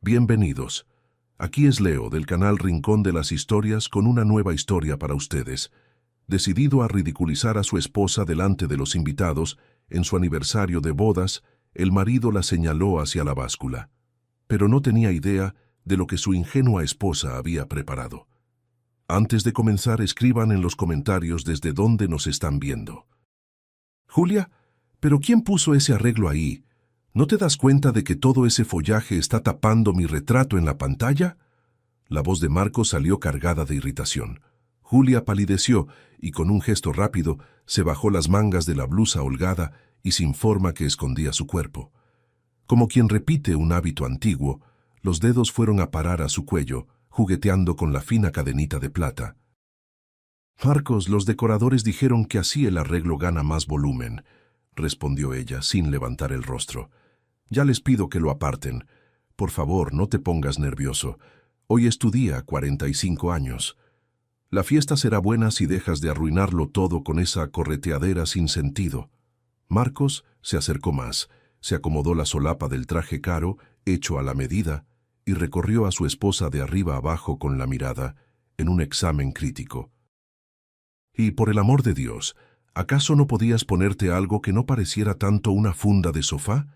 Bienvenidos. Aquí es Leo del canal Rincón de las Historias con una nueva historia para ustedes. Decidido a ridiculizar a su esposa delante de los invitados, en su aniversario de bodas, el marido la señaló hacia la báscula. Pero no tenía idea de lo que su ingenua esposa había preparado. Antes de comenzar, escriban en los comentarios desde dónde nos están viendo. Julia, ¿pero quién puso ese arreglo ahí? ¿No te das cuenta de que todo ese follaje está tapando mi retrato en la pantalla? La voz de Marcos salió cargada de irritación. Julia palideció y con un gesto rápido se bajó las mangas de la blusa holgada y sin forma que escondía su cuerpo. Como quien repite un hábito antiguo, los dedos fueron a parar a su cuello, jugueteando con la fina cadenita de plata. Marcos, los decoradores dijeron que así el arreglo gana más volumen, respondió ella sin levantar el rostro. Ya les pido que lo aparten. Por favor, no te pongas nervioso. Hoy es tu día, 45 años. La fiesta será buena si dejas de arruinarlo todo con esa correteadera sin sentido. Marcos se acercó más, se acomodó la solapa del traje caro, hecho a la medida, y recorrió a su esposa de arriba abajo con la mirada, en un examen crítico. Y por el amor de Dios, ¿acaso no podías ponerte algo que no pareciera tanto una funda de sofá?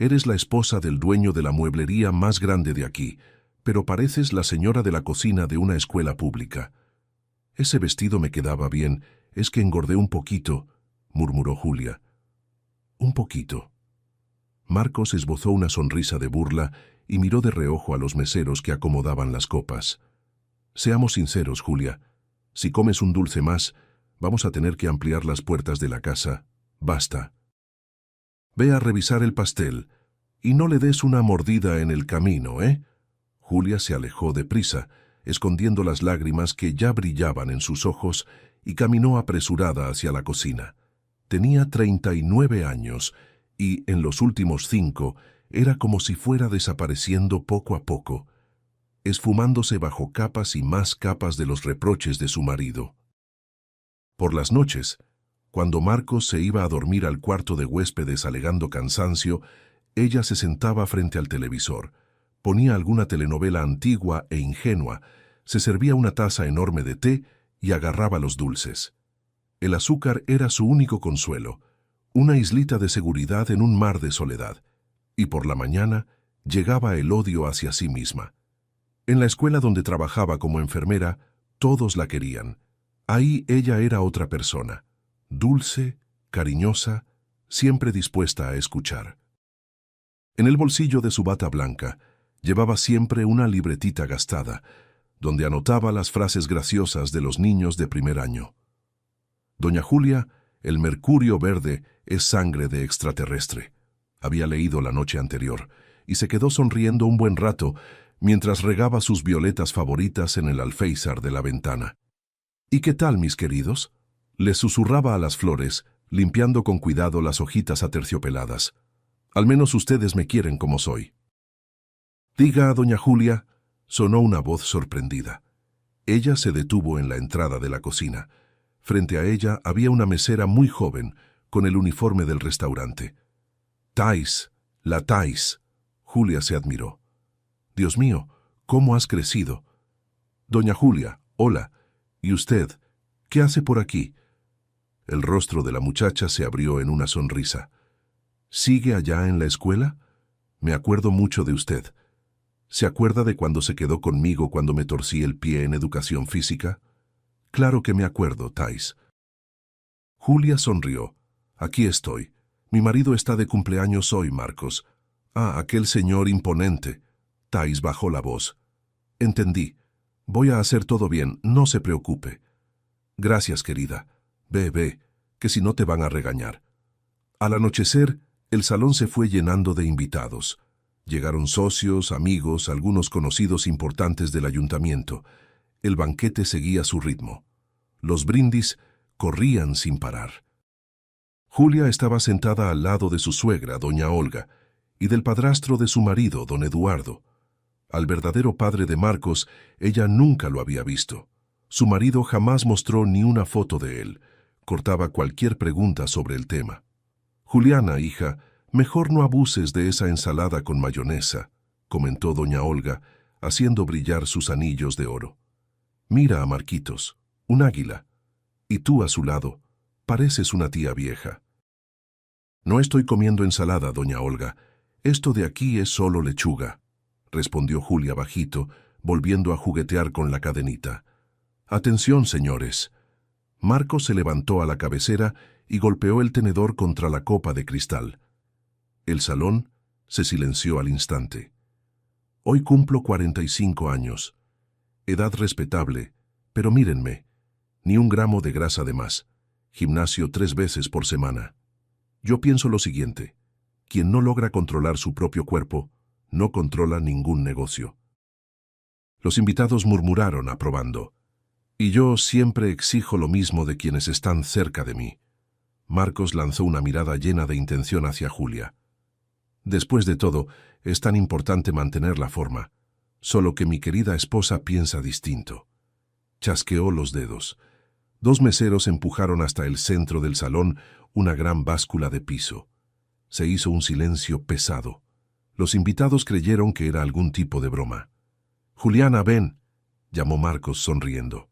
Eres la esposa del dueño de la mueblería más grande de aquí, pero pareces la señora de la cocina de una escuela pública. Ese vestido me quedaba bien, es que engordé un poquito, murmuró Julia. Un poquito. Marcos esbozó una sonrisa de burla y miró de reojo a los meseros que acomodaban las copas. Seamos sinceros, Julia. Si comes un dulce más, vamos a tener que ampliar las puertas de la casa. Basta. Ve a revisar el pastel y no le des una mordida en el camino, ¿eh? Julia se alejó deprisa, escondiendo las lágrimas que ya brillaban en sus ojos, y caminó apresurada hacia la cocina. Tenía 39 años y, en los últimos 5, era como si fuera desapareciendo poco a poco, esfumándose bajo capas y más capas de los reproches de su marido. Por las noches, cuando Marcos se iba a dormir al cuarto de huéspedes alegando cansancio, ella se sentaba frente al televisor, ponía alguna telenovela antigua e ingenua, se servía una taza enorme de té y agarraba los dulces. El azúcar era su único consuelo, una islita de seguridad en un mar de soledad, y por la mañana llegaba el odio hacia sí misma. En la escuela donde trabajaba como enfermera, todos la querían. Ahí ella era otra persona, dulce, cariñosa, siempre dispuesta a escuchar. En el bolsillo de su bata blanca, llevaba siempre una libretita gastada, donde anotaba las frases graciosas de los niños de primer año. Doña Julia, el mercurio verde es sangre de extraterrestre. Había leído la noche anterior, y se quedó sonriendo un buen rato mientras regaba sus violetas favoritas en el alféizar de la ventana. ¿Y qué tal, mis queridos? Les susurraba a las flores, limpiando con cuidado las hojitas aterciopeladas. Al menos ustedes me quieren como soy. Diga, doña Julia, sonó una voz sorprendida. Ella se detuvo en la entrada de la cocina. Frente a ella había una mesera muy joven, con el uniforme del restaurante. Thais, la Thais. Julia se admiró. Dios mío, ¿cómo has crecido? Doña Julia, hola. ¿Y usted? ¿Qué hace por aquí? El rostro de la muchacha se abrió en una sonrisa. ¿Sigue allá en la escuela? Me acuerdo mucho de usted. ¿Se acuerda de cuando se quedó conmigo cuando me torcí el pie en educación física? Claro que me acuerdo, Thais. Julia sonrió. Aquí estoy. Mi marido está de cumpleaños hoy, Marcos. Ah, aquel señor imponente. Thais bajó la voz. Entendí. Voy a hacer todo bien, no se preocupe. Gracias, querida. Ve, que si no te van a regañar. Al anochecer, el salón se fue llenando de invitados. Llegaron socios, amigos, algunos conocidos importantes del ayuntamiento. El banquete seguía su ritmo. Los brindis corrían sin parar. Julia estaba sentada al lado de su suegra, doña Olga, y del padrastro de su marido, don Eduardo. Al verdadero padre de Marcos, ella nunca lo había visto. Su marido jamás mostró ni una foto de él. Cortaba cualquier pregunta sobre el tema. Juliana, hija, mejor no abuses de esa ensalada con mayonesa. comentó doña Olga, haciendo brillar sus anillos de oro. Mira a Marquitos, un águila. Y tú a su lado, pareces una tía vieja. No estoy comiendo ensalada, doña Olga. Esto de aquí es solo lechuga, respondió Julia bajito, volviendo a juguetear con la cadenita. Atención, señores. Marcos se levantó a la cabecera y golpeó el tenedor contra la copa de cristal. El salón se silenció al instante. Hoy cumplo 45 años. Edad respetable, pero mírenme, ni un gramo de grasa de más. Gimnasio 3 veces por semana. Yo pienso lo siguiente: quien no logra controlar su propio cuerpo, no controla ningún negocio. Los invitados murmuraron aprobando. Y yo siempre exijo lo mismo de quienes están cerca de mí. Marcos lanzó una mirada llena de intención hacia Julia. Después de todo, es tan importante mantener la forma, solo que mi querida esposa piensa distinto. Chasqueó los dedos. 2 meseros empujaron hasta el centro del salón una gran báscula de piso. Se hizo un silencio pesado. Los invitados creyeron que era algún tipo de broma. «Juliana, ven», llamó Marcos sonriendo.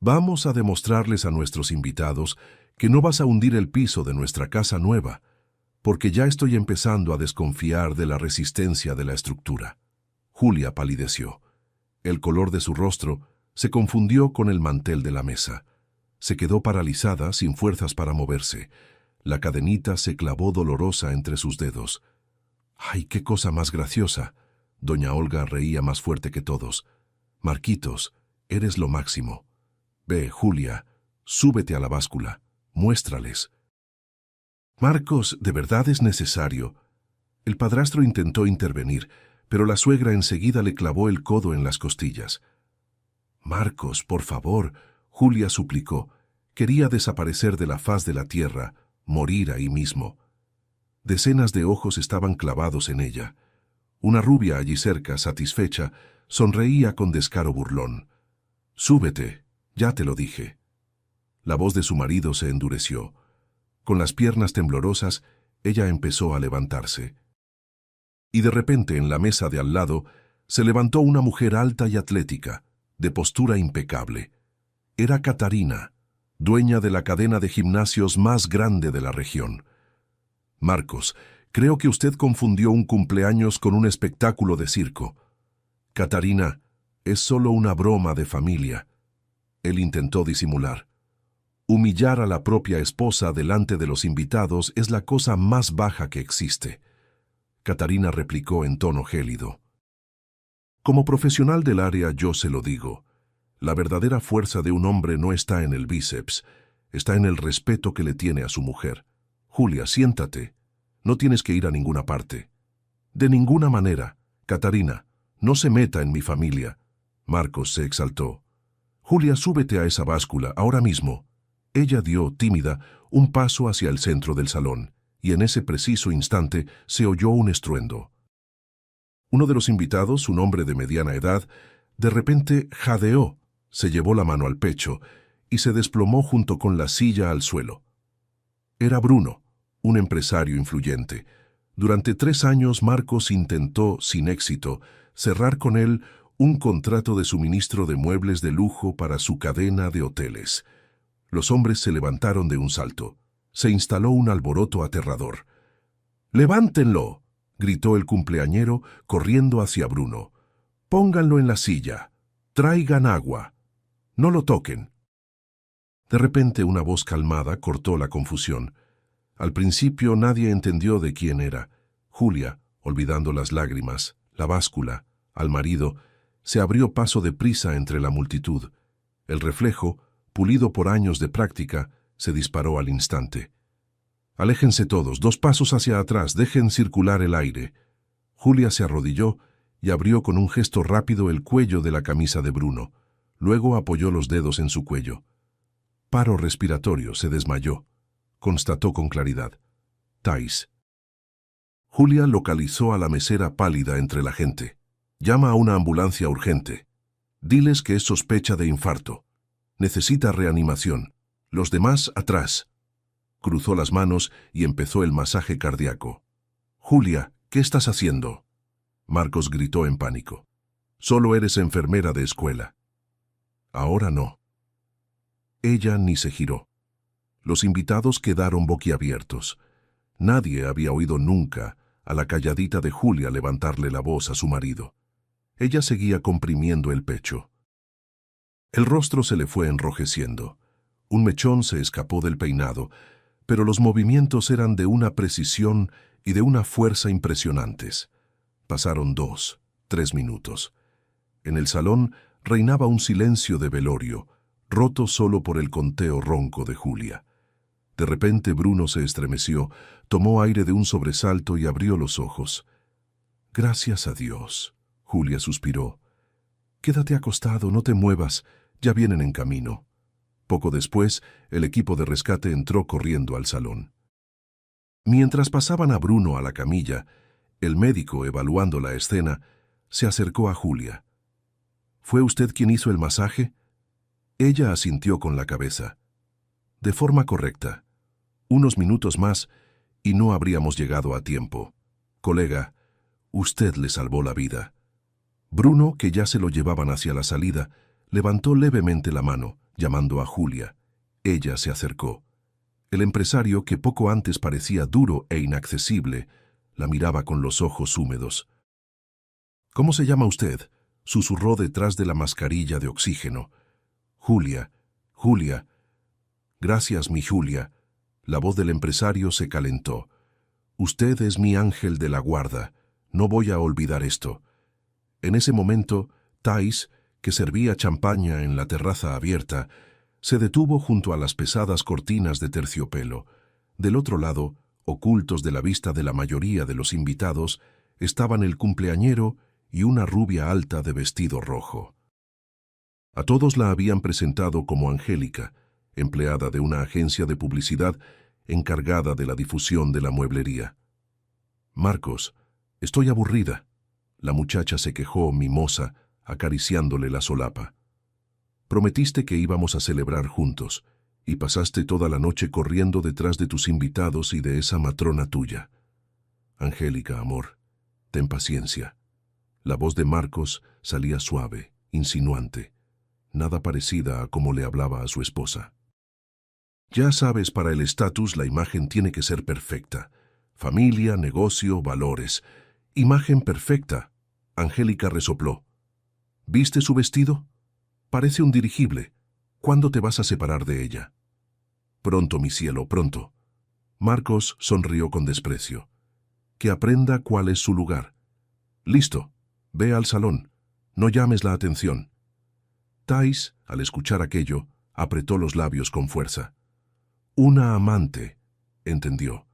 «Vamos a demostrarles a nuestros invitados que no vas a hundir el piso de nuestra casa nueva, porque ya estoy empezando a desconfiar de la resistencia de la estructura». Julia palideció. El color de su rostro se confundió con el mantel de la mesa. Se quedó paralizada, sin fuerzas para moverse. La cadenita se clavó dolorosa entre sus dedos. «¡Ay, qué cosa más graciosa!» Doña Olga reía más fuerte que todos. «Marquitos, eres lo máximo. Ve, Julia, súbete a la báscula. Muéstrales». «Marcos, ¿de verdad es necesario?» El padrastro intentó intervenir, pero la suegra enseguida le clavó el codo en las costillas. «Marcos, por favor», Julia suplicó. Quería desaparecer de la faz de la tierra, morir ahí mismo. Decenas de ojos estaban clavados en ella. Una rubia allí cerca, satisfecha, sonreía con descaro burlón. «Súbete, ya te lo dije». La voz de su marido se endureció. Con las piernas temblorosas, ella empezó a levantarse. Y de repente, en la mesa de al lado, se levantó una mujer alta y atlética, de postura impecable. Era Catarina, dueña de la cadena de gimnasios más grande de la región. «Marcos, creo que usted confundió un cumpleaños con un espectáculo de circo». «Catarina, es solo una broma de familia». Él intentó disimular. Humillar a la propia esposa delante de los invitados es la cosa más baja que existe. Catarina replicó en tono gélido. «Como profesional del área yo se lo digo. La verdadera fuerza de un hombre no está en el bíceps, está en el respeto que le tiene a su mujer. Julia, siéntate. No tienes que ir a ninguna parte». «De ninguna manera. Catarina, no se meta en mi familia». Marcos se exaltó. «Julia, súbete a esa báscula, ahora mismo». Ella dio, tímida, un paso hacia el centro del salón, y en ese preciso instante se oyó un estruendo. Uno de los invitados, un hombre de mediana edad, de repente jadeó, se llevó la mano al pecho y se desplomó junto con la silla al suelo. Era Bruno, un empresario influyente. Durante 3 años Marcos intentó, sin éxito, cerrar con él un contrato de suministro de muebles de lujo para su cadena de hoteles. Los hombres se levantaron de un salto. Se instaló un alboroto aterrador. «¡Levántenlo!», gritó el cumpleañero corriendo hacia Bruno. «Pónganlo en la silla. Traigan agua. No lo toquen». De repente una voz calmada cortó la confusión. Al principio nadie entendió de quién era. Julia, olvidando las lágrimas, la báscula, al marido, se abrió paso deprisa entre la multitud. El reflejo, pulido por años de práctica, se disparó al instante. «Aléjense todos, 2 pasos hacia atrás, dejen circular el aire». Julia se arrodilló y abrió con un gesto rápido el cuello de la camisa de Bruno. Luego apoyó los dedos en su cuello. «Paro respiratorio», se desmayó. Constató con claridad. «Thais». Julia localizó a la mesera pálida entre la gente. «Llama a una ambulancia urgente. Diles que es sospecha de infarto. Necesita reanimación. Los demás, atrás». Cruzó las manos y empezó el masaje cardíaco. «Julia, ¿qué estás haciendo?». Marcos gritó en pánico. Solo eres enfermera de escuela. Ahora no. Ella ni se giró. Los invitados quedaron boquiabiertos. Nadie había oído nunca a la calladita de Julia levantarle la voz a su marido. Ella seguía comprimiendo el pecho. El rostro se le fue enrojeciendo. Un mechón se escapó del peinado, pero los movimientos eran de una precisión y de una fuerza impresionantes. Pasaron 2, 3 minutos. En el salón reinaba un silencio de velorio, roto solo por el conteo ronco de Julia. De repente Bruno se estremeció, tomó aire de un sobresalto y abrió los ojos. «Gracias a Dios», Julia suspiró. «Quédate acostado, no te muevas, ya vienen en camino». Poco después, el equipo de rescate entró corriendo al salón. Mientras pasaban a Bruno a la camilla, el médico, evaluando la escena, se acercó a Julia. «¿Fue usted quien hizo el masaje?» Ella asintió con la cabeza. «De forma correcta. Unos minutos más y no habríamos llegado a tiempo. Colega, usted le salvó la vida». Bruno, que ya se lo llevaban hacia la salida, levantó levemente la mano, llamando a Julia. Ella se acercó. El empresario, que poco antes parecía duro e inaccesible, la miraba con los ojos húmedos. «¿Cómo se llama usted?», susurró detrás de la mascarilla de oxígeno. «Julia, Julia». «Gracias, mi Julia». La voz del empresario se calentó. «Usted es mi ángel de la guarda. No voy a olvidar esto». En ese momento, Thais, que servía champaña en la terraza abierta, se detuvo junto a las pesadas cortinas de terciopelo. Del otro lado, ocultos de la vista de la mayoría de los invitados, estaban el cumpleañero y una rubia alta de vestido rojo. A todos la habían presentado como Angélica, empleada de una agencia de publicidad encargada de la difusión de la mueblería. «Marcos, estoy aburrida», la muchacha se quejó, mimosa, acariciándole la solapa. «Prometiste que íbamos a celebrar juntos, y pasaste toda la noche corriendo detrás de tus invitados y de esa matrona tuya. Angélica, amor, ten paciencia». La voz de Marcos salía suave, insinuante, nada parecida a cómo le hablaba a su esposa. «Ya sabes, para el estatus la imagen tiene que ser perfecta. Familia, negocio, valores. Imagen perfecta», Angélica resopló. «¿Viste su vestido? Parece un dirigible. ¿Cuándo te vas a separar de ella?» «Pronto, mi cielo, pronto». Marcos sonrió con desprecio. «Que aprenda cuál es su lugar. Listo, ve al salón. No llames la atención». Thais, al escuchar aquello, apretó los labios con fuerza. «Una amante», entendió.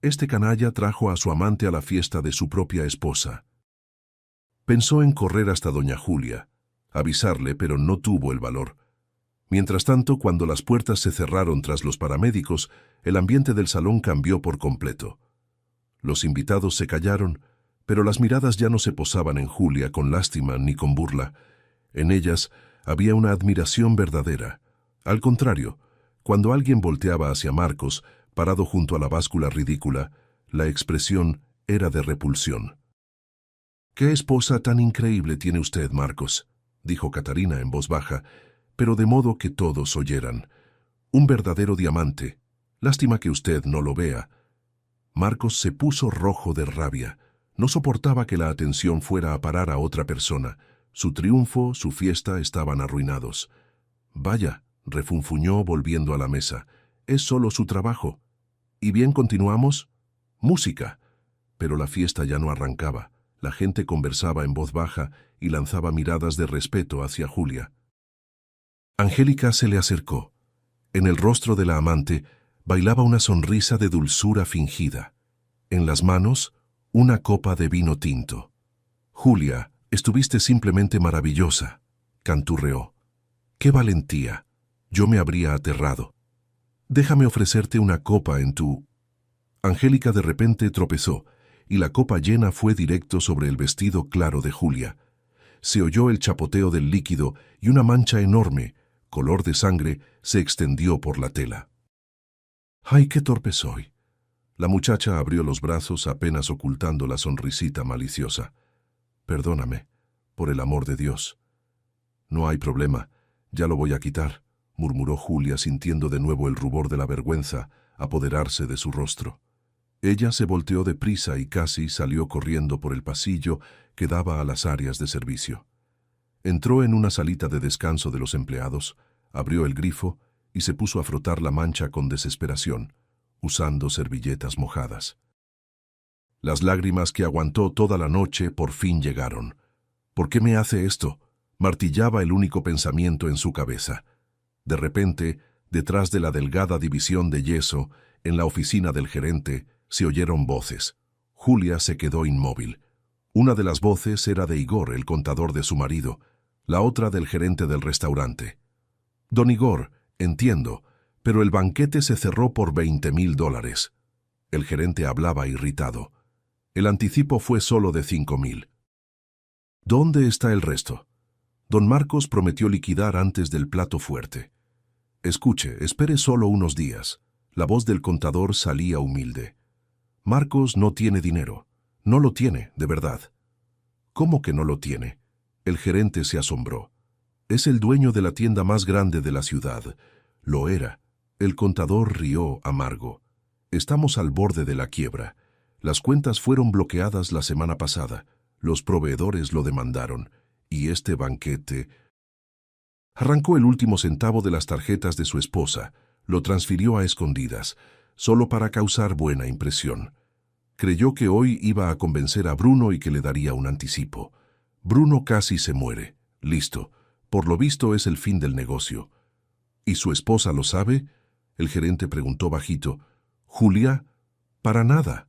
Este canalla trajo a su amante a la fiesta de su propia esposa. Pensó en correr hasta doña Julia, avisarle, pero no tuvo el valor. Mientras tanto, cuando las puertas se cerraron tras los paramédicos, el ambiente del salón cambió por completo. Los invitados se callaron, pero las miradas ya no se posaban en Julia con lástima ni con burla. En ellas había una admiración verdadera. Al contrario, cuando alguien volteaba hacia Marcos, parado junto a la báscula ridícula, la expresión era de repulsión. «¿Qué esposa tan increíble tiene usted, Marcos?», dijo Catarina en voz baja, pero de modo que todos oyeran. «Un verdadero diamante. Lástima que usted no lo vea». Marcos se puso rojo de rabia. No soportaba que la atención fuera a parar a otra persona. Su triunfo, su fiesta estaban arruinados. «Vaya», refunfuñó volviendo a la mesa, «es solo su trabajo. ¿Y bien continuamos?» «Música». Pero la fiesta ya no arrancaba. La gente conversaba en voz baja y lanzaba miradas de respeto hacia Julia. Angélica se le acercó. En el rostro de la amante bailaba una sonrisa de dulzura fingida. En las manos, una copa de vino tinto. «Julia, estuviste simplemente maravillosa», canturreó. «¡Qué valentía! Yo me habría aterrado. Déjame ofrecerte una copa en tu...». Angélica de repente tropezó, y la copa llena fue directo sobre el vestido claro de Julia. Se oyó el chapoteo del líquido y una mancha enorme, color de sangre, se extendió por la tela. «¡Ay, qué torpe soy!». La muchacha abrió los brazos apenas ocultando la sonrisita maliciosa. Perdóname, por el amor de Dios. No hay problema, ya lo voy a quitar, murmuró Julia sintiendo de nuevo el rubor de la vergüenza apoderarse de su rostro. Ella se volteó deprisa y casi salió corriendo por el pasillo que daba a las áreas de servicio. Entró en una salita de descanso de los empleados, abrió el grifo y se puso a frotar la mancha con desesperación, usando servilletas mojadas. Las lágrimas que aguantó toda la noche por fin llegaron. ¿Por qué me hace esto?, martillaba el único pensamiento en su cabeza. De repente, detrás de la delgada división de yeso, en la oficina del gerente, se oyeron voces. Julia se quedó inmóvil. Una de las voces era de Igor, el contador de su marido, la otra del gerente del restaurante. Don Igor, entiendo, pero el banquete se cerró por $20,000. El gerente hablaba irritado. El anticipo fue solo de 5,000. ¿Dónde está el resto? Don Marcos prometió liquidar antes del plato fuerte. Escuche, espere solo unos días. La voz del contador salía humilde. Marcos no tiene dinero. No lo tiene, de verdad. ¿Cómo que no lo tiene? El gerente se asombró. Es el dueño de la tienda más grande de la ciudad. Lo era. El contador rió amargo. Estamos al borde de la quiebra. Las cuentas fueron bloqueadas la semana pasada. Los proveedores lo demandaron. Y este banquete... Arrancó el último centavo de las tarjetas de su esposa, lo transfirió a escondidas, solo para causar buena impresión. Creyó que hoy iba a convencer a Bruno y que le daría un anticipo. Bruno casi se muere. Listo. Por lo visto es el fin del negocio. ¿Y su esposa lo sabe? El gerente preguntó bajito. ¿Julia? Para nada.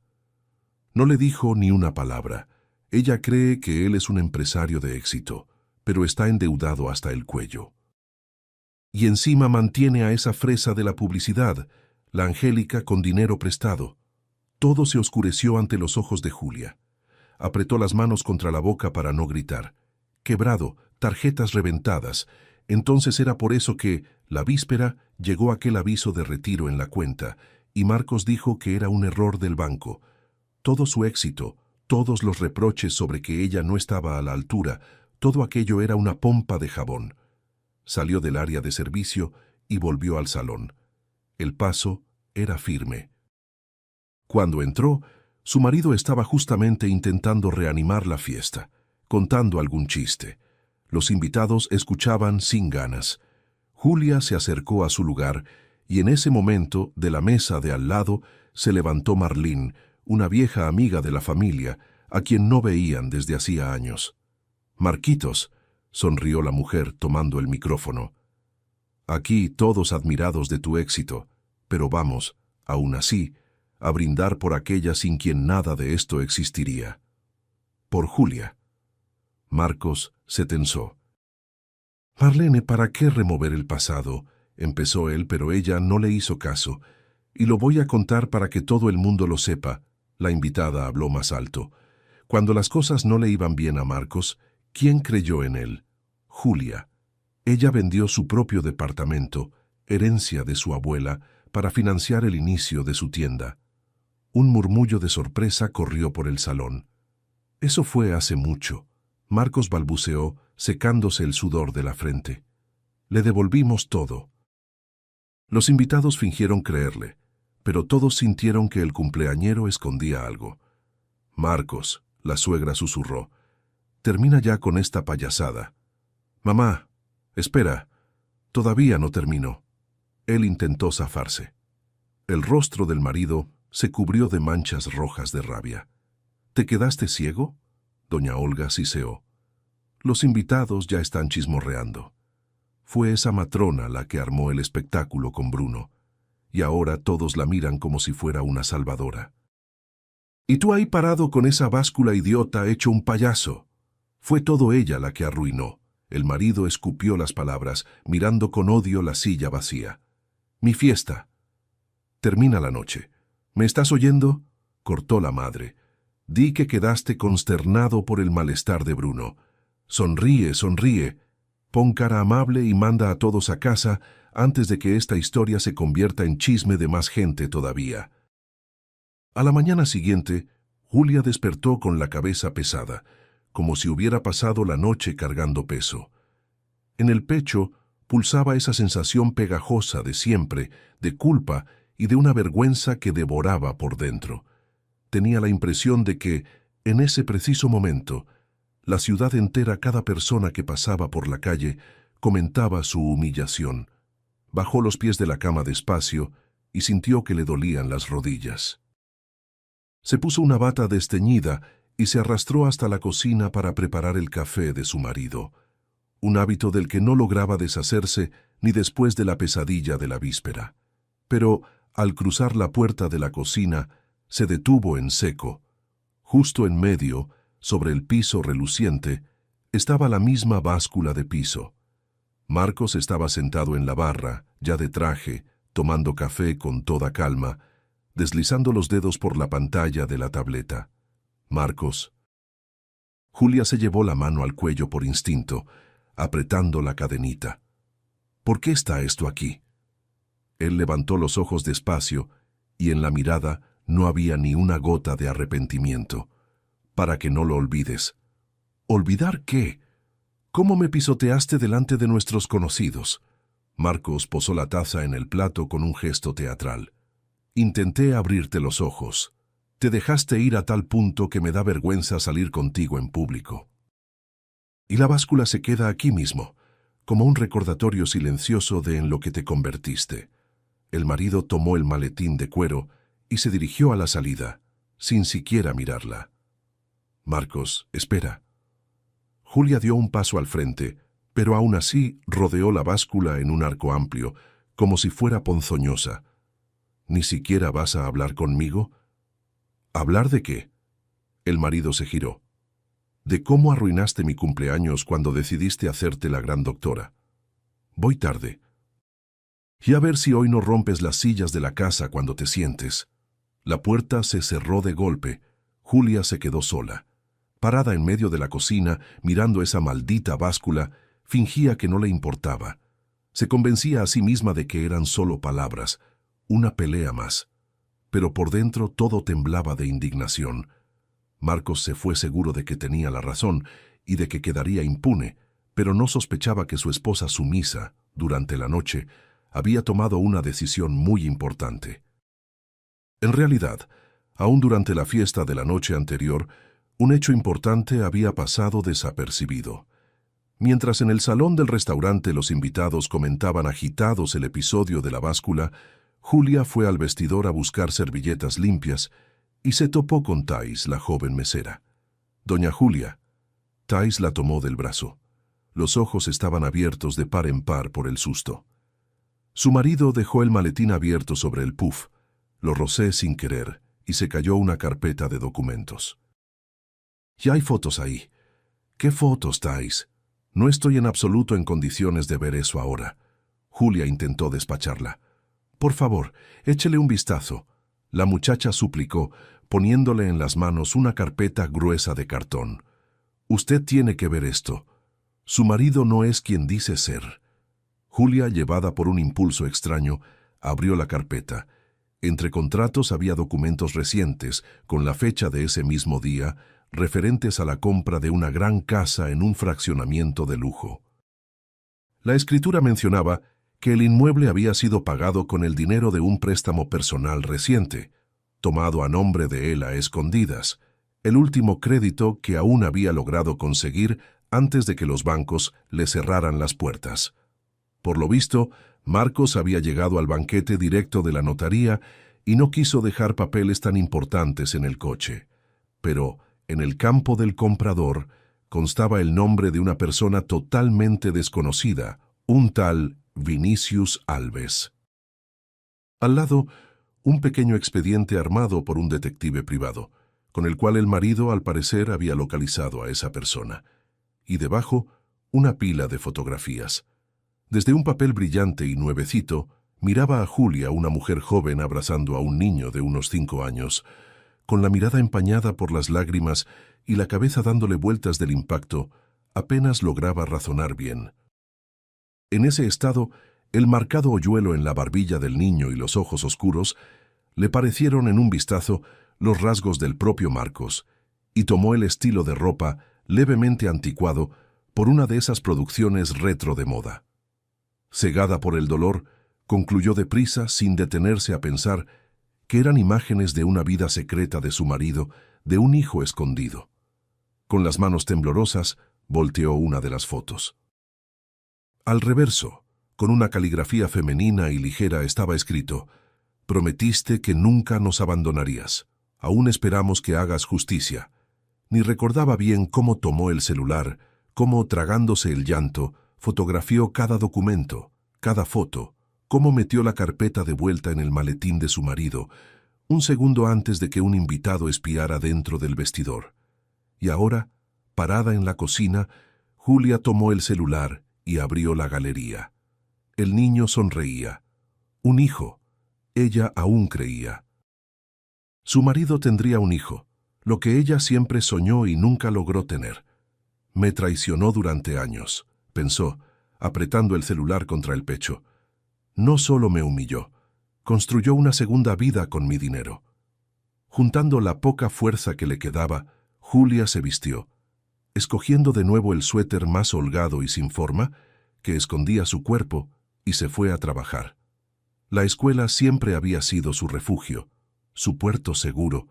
No le dijo ni una palabra. Ella cree que él es un empresario de éxito, pero está endeudado hasta el cuello. Y encima mantiene a esa fresa de la publicidad, la Angélica, con dinero prestado. Todo se oscureció ante los ojos de Julia. Apretó las manos contra la boca para no gritar. Quebrado, tarjetas reventadas. Entonces era por eso que, la víspera, llegó aquel aviso de retiro en la cuenta, y Marcos dijo que era un error del banco. Todo su éxito, todos los reproches sobre que ella no estaba a la altura, todo aquello era una pompa de jabón. Salió del área de servicio y volvió al salón. El paso era firme. Cuando entró, su marido estaba justamente intentando reanimar la fiesta, contando algún chiste. Los invitados escuchaban sin ganas. Julia se acercó a su lugar y en ese momento, de la mesa de al lado, se levantó Marlene, una vieja amiga de la familia, a quien no veían desde hacía años. «Marquitos», sonrió la mujer tomando el micrófono. «Aquí todos admirados de tu éxito, pero vamos, aún así, a brindar por aquella sin quien nada de esto existiría. Por Julia». Marcos se tensó. «Marlene, ¿para qué remover el pasado?», empezó él, pero ella no le hizo caso. «Y lo voy a contar para que todo el mundo lo sepa». La invitada habló más alto. Cuando las cosas no le iban bien a Marcos, ¿quién creyó en él? Julia. Ella vendió su propio departamento, herencia de su abuela, para financiar el inicio de su tienda. Un murmullo de sorpresa corrió por el salón. Eso fue hace mucho. Marcos balbuceó, secándose el sudor de la frente. Le devolvimos todo. Los invitados fingieron creerle, pero todos sintieron que el cumpleañero escondía algo. «Marcos», la suegra susurró, «termina ya con esta payasada». «Mamá, espera, todavía no terminó». Él intentó zafarse. El rostro del marido se cubrió de manchas rojas de rabia. «¿Te quedaste ciego?», doña Olga siseó. «Los invitados ya están chismorreando. Fue esa matrona la que armó el espectáculo con Bruno, y ahora todos la miran como si fuera una salvadora. Y tú ahí parado con esa báscula idiota hecho un payaso. Fue todo ella la que arruinó». El marido escupió las palabras, mirando con odio la silla vacía. «Mi fiesta. Termina la noche. ¿Me estás oyendo?», cortó la madre. «Di que quedaste consternado por el malestar de Bruno. Sonríe, sonríe. Pon cara amable y manda a todos a casa antes de que esta historia se convierta en chisme de más gente todavía». A la mañana siguiente, Julia despertó con la cabeza pesada, como si hubiera pasado la noche cargando peso. En el pecho pulsaba esa sensación pegajosa de siempre, de culpa y de una vergüenza que devoraba por dentro. Tenía la impresión de que, en ese preciso momento, la ciudad entera, cada persona que pasaba por la calle, comentaba su humillación. Bajó los pies de la cama despacio y sintió que le dolían las rodillas. Se puso una bata desteñida y se arrastró hasta la cocina para preparar el café de su marido, un hábito del que no lograba deshacerse ni después de la pesadilla de la víspera. Pero, al cruzar la puerta de la cocina, se detuvo en seco. Justo en medio, sobre el piso reluciente, estaba la misma báscula de piso. Marcos estaba sentado en la barra, ya de traje, tomando café con toda calma, deslizando los dedos por la pantalla de la tableta. Marcos. Julia se llevó la mano al cuello por instinto, apretando la cadenita. ¿Por qué está esto aquí? Él levantó los ojos despacio y en la mirada no había ni una gota de arrepentimiento. Para que no lo olvides. ¿Olvidar qué? ¿Cómo me pisoteaste delante de nuestros conocidos? Marcos posó la taza en el plato con un gesto teatral. Intenté abrirte los ojos. Te dejaste ir a tal punto que me da vergüenza salir contigo en público. Y la báscula se queda aquí mismo, como un recordatorio silencioso de en lo que te convertiste. El marido tomó el maletín de cuero y se dirigió a la salida, sin siquiera mirarla. Marcos, espera. Julia dio un paso al frente, pero aún así rodeó la báscula en un arco amplio, como si fuera ponzoñosa. ¿Ni siquiera vas a hablar conmigo? ¿Hablar de qué? El marido se giró. De cómo arruinaste mi cumpleaños cuando decidiste hacerte la gran doctora. Voy tarde. Y a ver si hoy no rompes las sillas de la casa cuando te sientes. La puerta se cerró de golpe. Julia se quedó sola. Parada en medio de la cocina, mirando esa maldita báscula, fingía que no le importaba. Se convencía a sí misma de que eran solo palabras, una pelea más. Pero por dentro todo temblaba de indignación. Marcos se fue seguro de que tenía la razón y de que quedaría impune, pero no sospechaba que su esposa sumisa, durante la noche, había tomado una decisión muy importante. En realidad, aún durante la fiesta de la noche anterior, un hecho importante había pasado desapercibido. Mientras en el salón del restaurante los invitados comentaban agitados el episodio de la báscula, Julia fue al vestidor a buscar servilletas limpias y se topó con Thais, la joven mesera. «Doña Julia». Thais la tomó del brazo. Los ojos estaban abiertos de par en par por el susto. Su marido dejó el maletín abierto sobre el puff, lo rocé sin querer y se cayó una carpeta de documentos. «Y hay fotos ahí». «¿Qué fotos, Thais? No estoy en absoluto en condiciones de ver eso ahora». Julia intentó despacharla. «Por favor, échele un vistazo». La muchacha suplicó, poniéndole en las manos una carpeta gruesa de cartón. «Usted tiene que ver esto. Su marido no es quien dice ser». Julia, llevada por un impulso extraño, abrió la carpeta. Entre contratos había documentos recientes, con la fecha de ese mismo día, referentes a la compra de una gran casa en un fraccionamiento de lujo. La escritura mencionaba que el inmueble había sido pagado con el dinero de un préstamo personal reciente, tomado a nombre de él a escondidas, el último crédito que aún había logrado conseguir antes de que los bancos le cerraran las puertas. Por lo visto, Marcos había llegado al banquete directo de la notaría y no quiso dejar papeles tan importantes en el coche. Pero, en el campo del comprador, constaba el nombre de una persona totalmente desconocida, un tal Vinicius Alves. Al lado, un pequeño expediente armado por un detective privado, con el cual el marido al parecer había localizado a esa persona. Y debajo, una pila de fotografías. Desde un papel brillante y nuevecito, miraba a Julia, una mujer joven abrazando a un niño de unos 5 años, con la mirada empañada por las lágrimas y la cabeza dándole vueltas del impacto, apenas lograba razonar bien. En ese estado, el marcado hoyuelo en la barbilla del niño y los ojos oscuros le parecieron en un vistazo los rasgos del propio Marcos, y tomó el estilo de ropa levemente anticuado por una de esas producciones retro de moda. Cegada por el dolor, concluyó deprisa, sin detenerse a pensar, que eran imágenes de una vida secreta de su marido, de un hijo escondido. Con las manos temblorosas, volteó una de las fotos. Al reverso, con una caligrafía femenina y ligera, estaba escrito: «Prometiste que nunca nos abandonarías. Aún esperamos que hagas justicia». Ni recordaba bien cómo tomó el celular, cómo, tragándose el llanto, fotografió cada documento, cada foto, cómo metió la carpeta de vuelta en el maletín de su marido, un segundo antes de que un invitado espiara dentro del vestidor. Y ahora, parada en la cocina, Julia tomó el celular y abrió la galería. El niño sonreía. Un hijo. Ella aún creía. Su marido tendría un hijo, lo que ella siempre soñó y nunca logró tener. Me traicionó durante años, pensó, apretando el celular contra el pecho. No solo me humilló, construyó una segunda vida con mi dinero. Juntando la poca fuerza que le quedaba, Julia se vistió, escogiendo de nuevo el suéter más holgado y sin forma, que escondía su cuerpo, y se fue a trabajar. La escuela siempre había sido su refugio, su puerto seguro,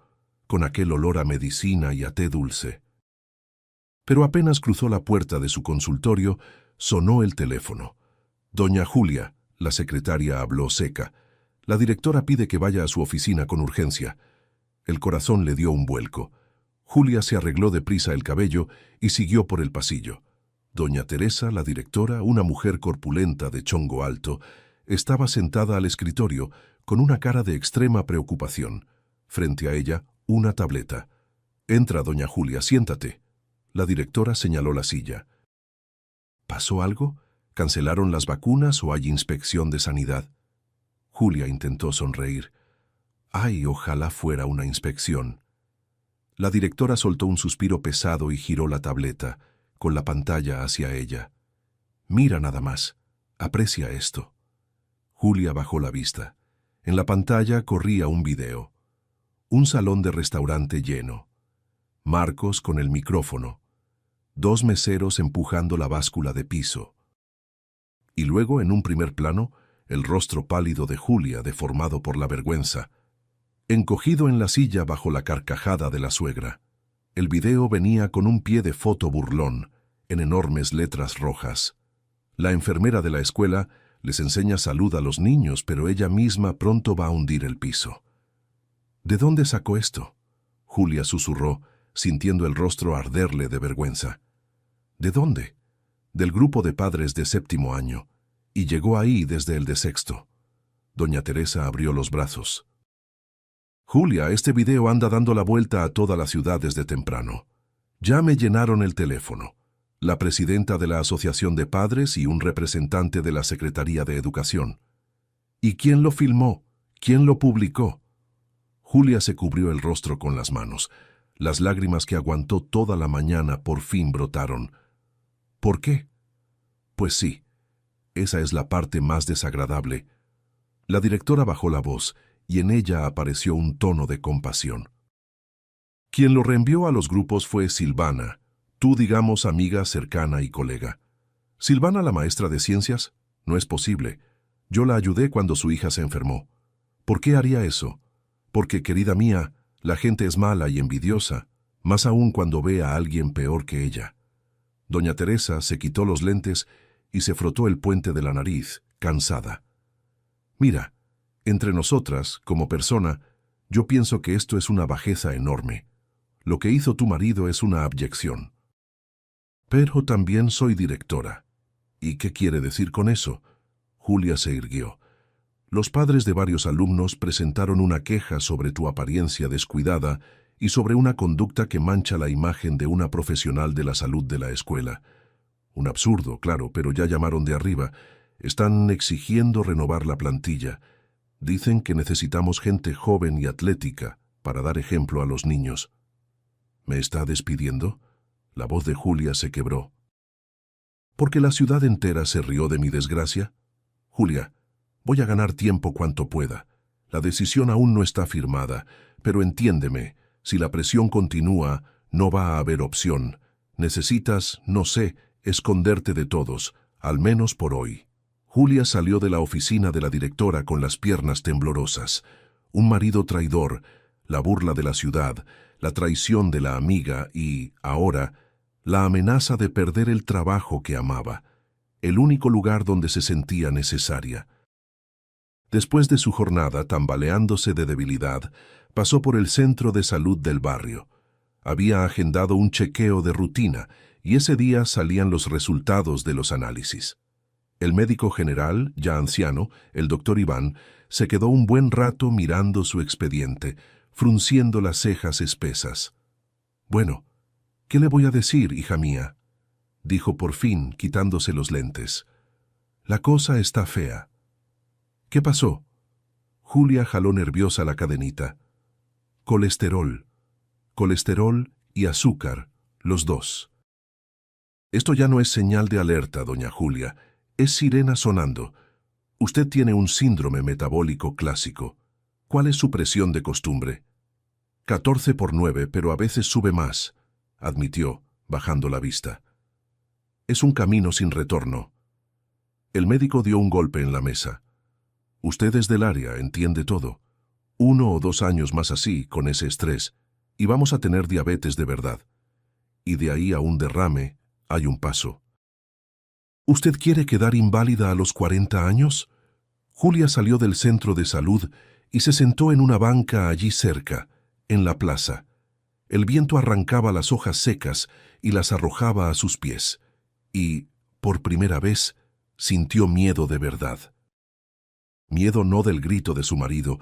con aquel olor a medicina y a té dulce. Pero apenas cruzó la puerta de su consultorio, sonó el teléfono. «Doña Julia», la secretaria habló seca. «La directora pide que vaya a su oficina con urgencia». El corazón le dio un vuelco. Julia se arregló deprisa el cabello y siguió por el pasillo. Doña Teresa, la directora, una mujer corpulenta de chongo alto, estaba sentada al escritorio con una cara de extrema preocupación. Frente a ella, una tableta. «Entra, doña Julia, siéntate». La directora señaló la silla. «¿Pasó algo? ¿Cancelaron las vacunas o hay inspección de sanidad?» Julia intentó sonreír. «Ay, ojalá fuera una inspección». La directora soltó un suspiro pesado y giró la tableta, con la pantalla hacia ella. «Mira nada más. Aprecia esto». Julia bajó la vista. En la pantalla corría un video. Un salón de restaurante lleno. Marcos con el micrófono. 2 meseros empujando la báscula de piso. Y luego, en un primer plano, el rostro pálido de Julia, deformado por la vergüenza, encogido en la silla bajo la carcajada de la suegra. El video venía con un pie de foto burlón, en enormes letras rojas. La enfermera de la escuela les enseña salud a los niños, pero ella misma pronto va a hundir el piso. «¿De dónde sacó esto?», Julia susurró, sintiendo el rostro arderle de vergüenza. «¿De dónde?». «Del grupo de padres de 7º año, y llegó ahí desde el de 6º». Doña Teresa abrió los brazos. «Julia, este video anda dando la vuelta a toda la ciudad desde temprano. Ya me llenaron el teléfono. La presidenta de la Asociación de Padres y un representante de la Secretaría de Educación. ¿Y quién lo filmó? ¿Quién lo publicó?». Julia se cubrió el rostro con las manos. Las lágrimas que aguantó toda la mañana por fin brotaron. «¿Por qué?». «Pues sí, esa es la parte más desagradable». La directora bajó la voz y en ella apareció un tono de compasión. «Quien lo reenvió a los grupos fue Silvana, tú digamos amiga cercana y colega». «¿Silvana, la maestra de ciencias? No es posible. Yo la ayudé cuando su hija se enfermó». «¿Por qué haría eso?». «Porque, querida mía, la gente es mala y envidiosa, más aún cuando ve a alguien peor que ella». Doña Teresa se quitó los lentes y se frotó el puente de la nariz, cansada. «Mira, entre nosotras, como persona, yo pienso que esto es una bajeza enorme. Lo que hizo tu marido es una abyección. Pero también soy directora». «¿Y qué quiere decir con eso?». Julia se irguió. «Los padres de varios alumnos presentaron una queja sobre tu apariencia descuidada y sobre una conducta que mancha la imagen de una profesional de la salud de la escuela. Un absurdo, claro, pero ya llamaron de arriba. Están exigiendo renovar la plantilla. Dicen que necesitamos gente joven y atlética para dar ejemplo a los niños». «¿Me está despidiendo?». La voz de Julia se quebró. «¿Porque la ciudad entera se rió de mi desgracia?». «Julia, voy a ganar tiempo cuanto pueda. La decisión aún no está firmada, pero entiéndeme, si la presión continúa, no va a haber opción. Necesitas, no sé, esconderte de todos, al menos por hoy. Julia salió de la oficina de la directora con las piernas temblorosas. Un marido traidor, la burla de la ciudad, la traición de la amiga y, ahora, la amenaza de perder el trabajo que amaba, el único lugar donde se sentía necesaria. Después de su jornada, tambaleándose de debilidad, pasó por el centro de salud del barrio. Había agendado un chequeo de rutina y ese día salían los resultados de los análisis. El médico general, ya anciano, el doctor Iván, se quedó un buen rato mirando su expediente, frunciendo las cejas espesas. «Bueno, ¿qué le voy a decir, hija mía?», dijo por fin, quitándose los lentes. «La cosa está fea». «¿Qué pasó?». Julia jaló nerviosa la cadenita. «Colesterol. Colesterol y azúcar, los dos». «Esto ya no es señal de alerta, doña Julia. Es sirena sonando. Usted tiene un síndrome metabólico clásico. ¿Cuál es su presión de costumbre?». 14/9, pero a veces sube más, admitió, bajando la vista. «Es un camino sin retorno». El médico dio un golpe en la mesa. «Usted es del área, entiende todo. 1 o 2 años más así, con ese estrés, y vamos a tener diabetes de verdad. Y de ahí a un derrame hay un paso». «¿Usted quiere quedar inválida a los 40 años?» Julia salió del centro de salud y se sentó en una banca allí cerca, en la plaza. El viento arrancaba las hojas secas y las arrojaba a sus pies. Y, por primera vez, sintió miedo de verdad. Miedo no del grito de su marido,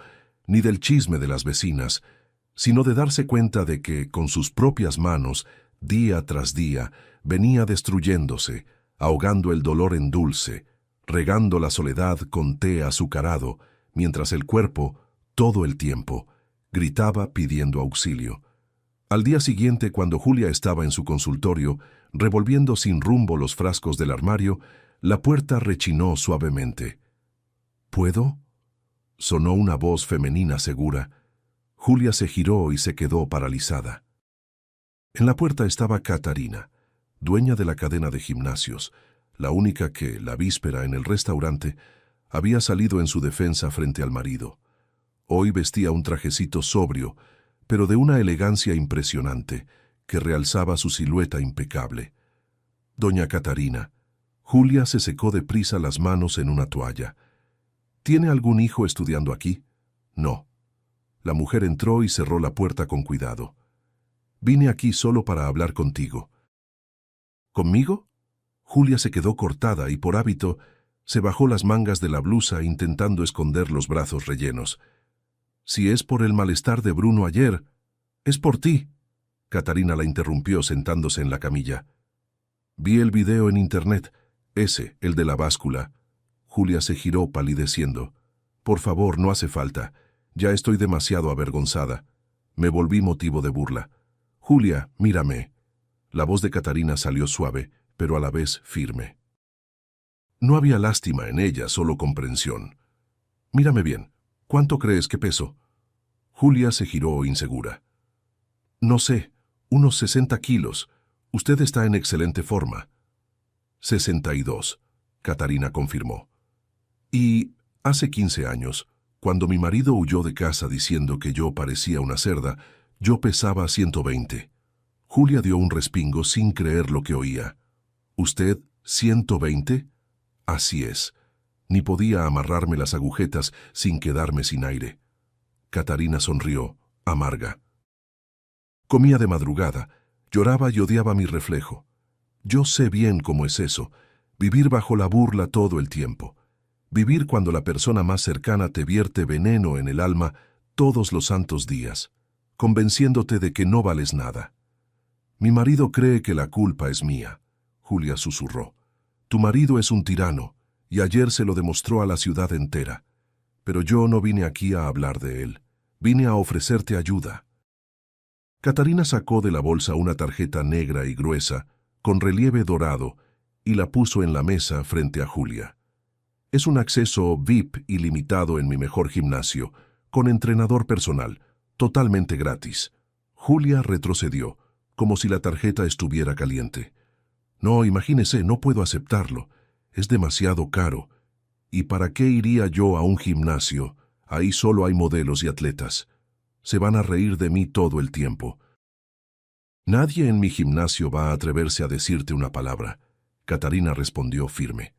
ni del chisme de las vecinas, sino de darse cuenta de que, con sus propias manos, día tras día, venía destruyéndose, ahogando el dolor en dulce, regando la soledad con té azucarado, mientras el cuerpo, todo el tiempo, gritaba pidiendo auxilio. Al día siguiente, cuando Julia estaba en su consultorio, revolviendo sin rumbo los frascos del armario, la puerta rechinó suavemente. «¿Puedo?», sonó una voz femenina segura. Julia se giró y se quedó paralizada. En la puerta estaba Catarina, dueña de la cadena de gimnasios, la única que, la víspera en el restaurante, había salido en su defensa frente al marido. Hoy vestía un trajecito sobrio, pero de una elegancia impresionante, que realzaba su silueta impecable. «Doña Catarina». Julia se secó deprisa las manos en una toalla. «¿Tiene algún hijo estudiando aquí?». «No». La mujer entró y cerró la puerta con cuidado. «Vine aquí solo para hablar contigo». «¿Conmigo?». Julia se quedó cortada y, por hábito, se bajó las mangas de la blusa intentando esconder los brazos rellenos. «Si es por el malestar de Bruno ayer, es por ti». Catarina la interrumpió sentándose en la camilla. «Vi el video en internet, ese, el de la báscula». Julia se giró palideciendo. «Por favor, no hace falta. Ya estoy demasiado avergonzada». Me volví motivo de burla. «Julia, mírame». La voz de Catarina salió suave, pero a la vez firme. No había lástima en ella, solo comprensión. «Mírame bien. ¿Cuánto crees que peso?». Julia se giró insegura. «No sé, unos 60 kilos. Usted está en excelente forma». 62, Catarina confirmó. «Y hace 15 años, cuando mi marido huyó de casa diciendo que yo parecía una cerda, yo pesaba 120. Julia dio un respingo sin creer lo que oía. «¿Usted, 120? Así es. Ni podía amarrarme las agujetas sin quedarme sin aire». Catarina sonrió, amarga. «Comía de madrugada, lloraba y odiaba mi reflejo. Yo sé bien cómo es eso, vivir bajo la burla todo el tiempo. Vivir cuando la persona más cercana te vierte veneno en el alma todos los santos días, convenciéndote de que no vales nada. Mi marido cree que la culpa es mía», Julia susurró. «Tu marido es un tirano, y ayer se lo demostró a la ciudad entera. Pero yo no vine aquí a hablar de él, vine a ofrecerte ayuda». Catarina sacó de la bolsa una tarjeta negra y gruesa, con relieve dorado, y la puso en la mesa frente a Julia. «Es un acceso VIP ilimitado en mi mejor gimnasio, con entrenador personal, totalmente gratis». Julia retrocedió, como si la tarjeta estuviera caliente. No, imagínese, no puedo aceptarlo. Es demasiado caro. ¿Y para qué iría yo a un gimnasio? Ahí solo hay modelos y atletas. Se van a reír de mí todo el tiempo. Nadie en mi gimnasio va a atreverse a decirte una palabra. Catarina respondió firme.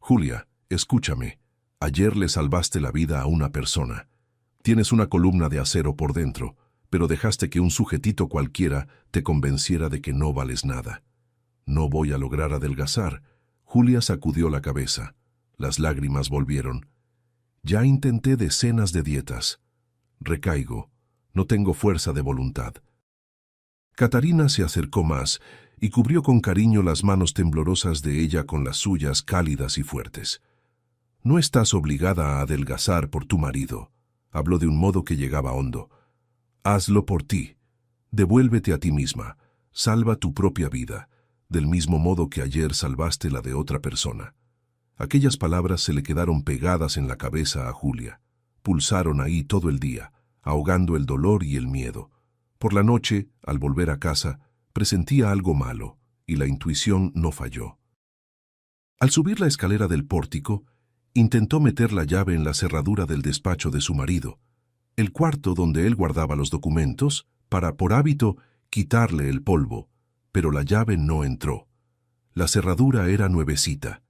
Julia, escúchame. Ayer le salvaste la vida a una persona. Tienes una columna de acero por dentro, pero dejaste que un sujetito cualquiera te convenciera de que no vales nada. No voy a lograr adelgazar. Julia sacudió la cabeza. Las lágrimas volvieron. Ya intenté decenas de dietas. Recaigo. No tengo fuerza de voluntad. Catarina se acercó más y cubrió con cariño las manos temblorosas de ella con las suyas cálidas y fuertes. No estás obligada a adelgazar por tu marido. Habló de un modo que llegaba hondo. Hazlo por ti. Devuélvete a ti misma. Salva tu propia vida, del mismo modo que ayer salvaste la de otra persona. Aquellas palabras se le quedaron pegadas en la cabeza a Julia. Pulsaron ahí todo el día, ahogando el dolor y el miedo. Por la noche, al volver a casa, presentía algo malo, y la intuición no falló. Al subir la escalera del pórtico, intentó meter la llave en la cerradura del despacho de su marido, el cuarto donde él guardaba los documentos, para, por hábito, quitarle el polvo, pero la llave no entró. La cerradura era nuevecita,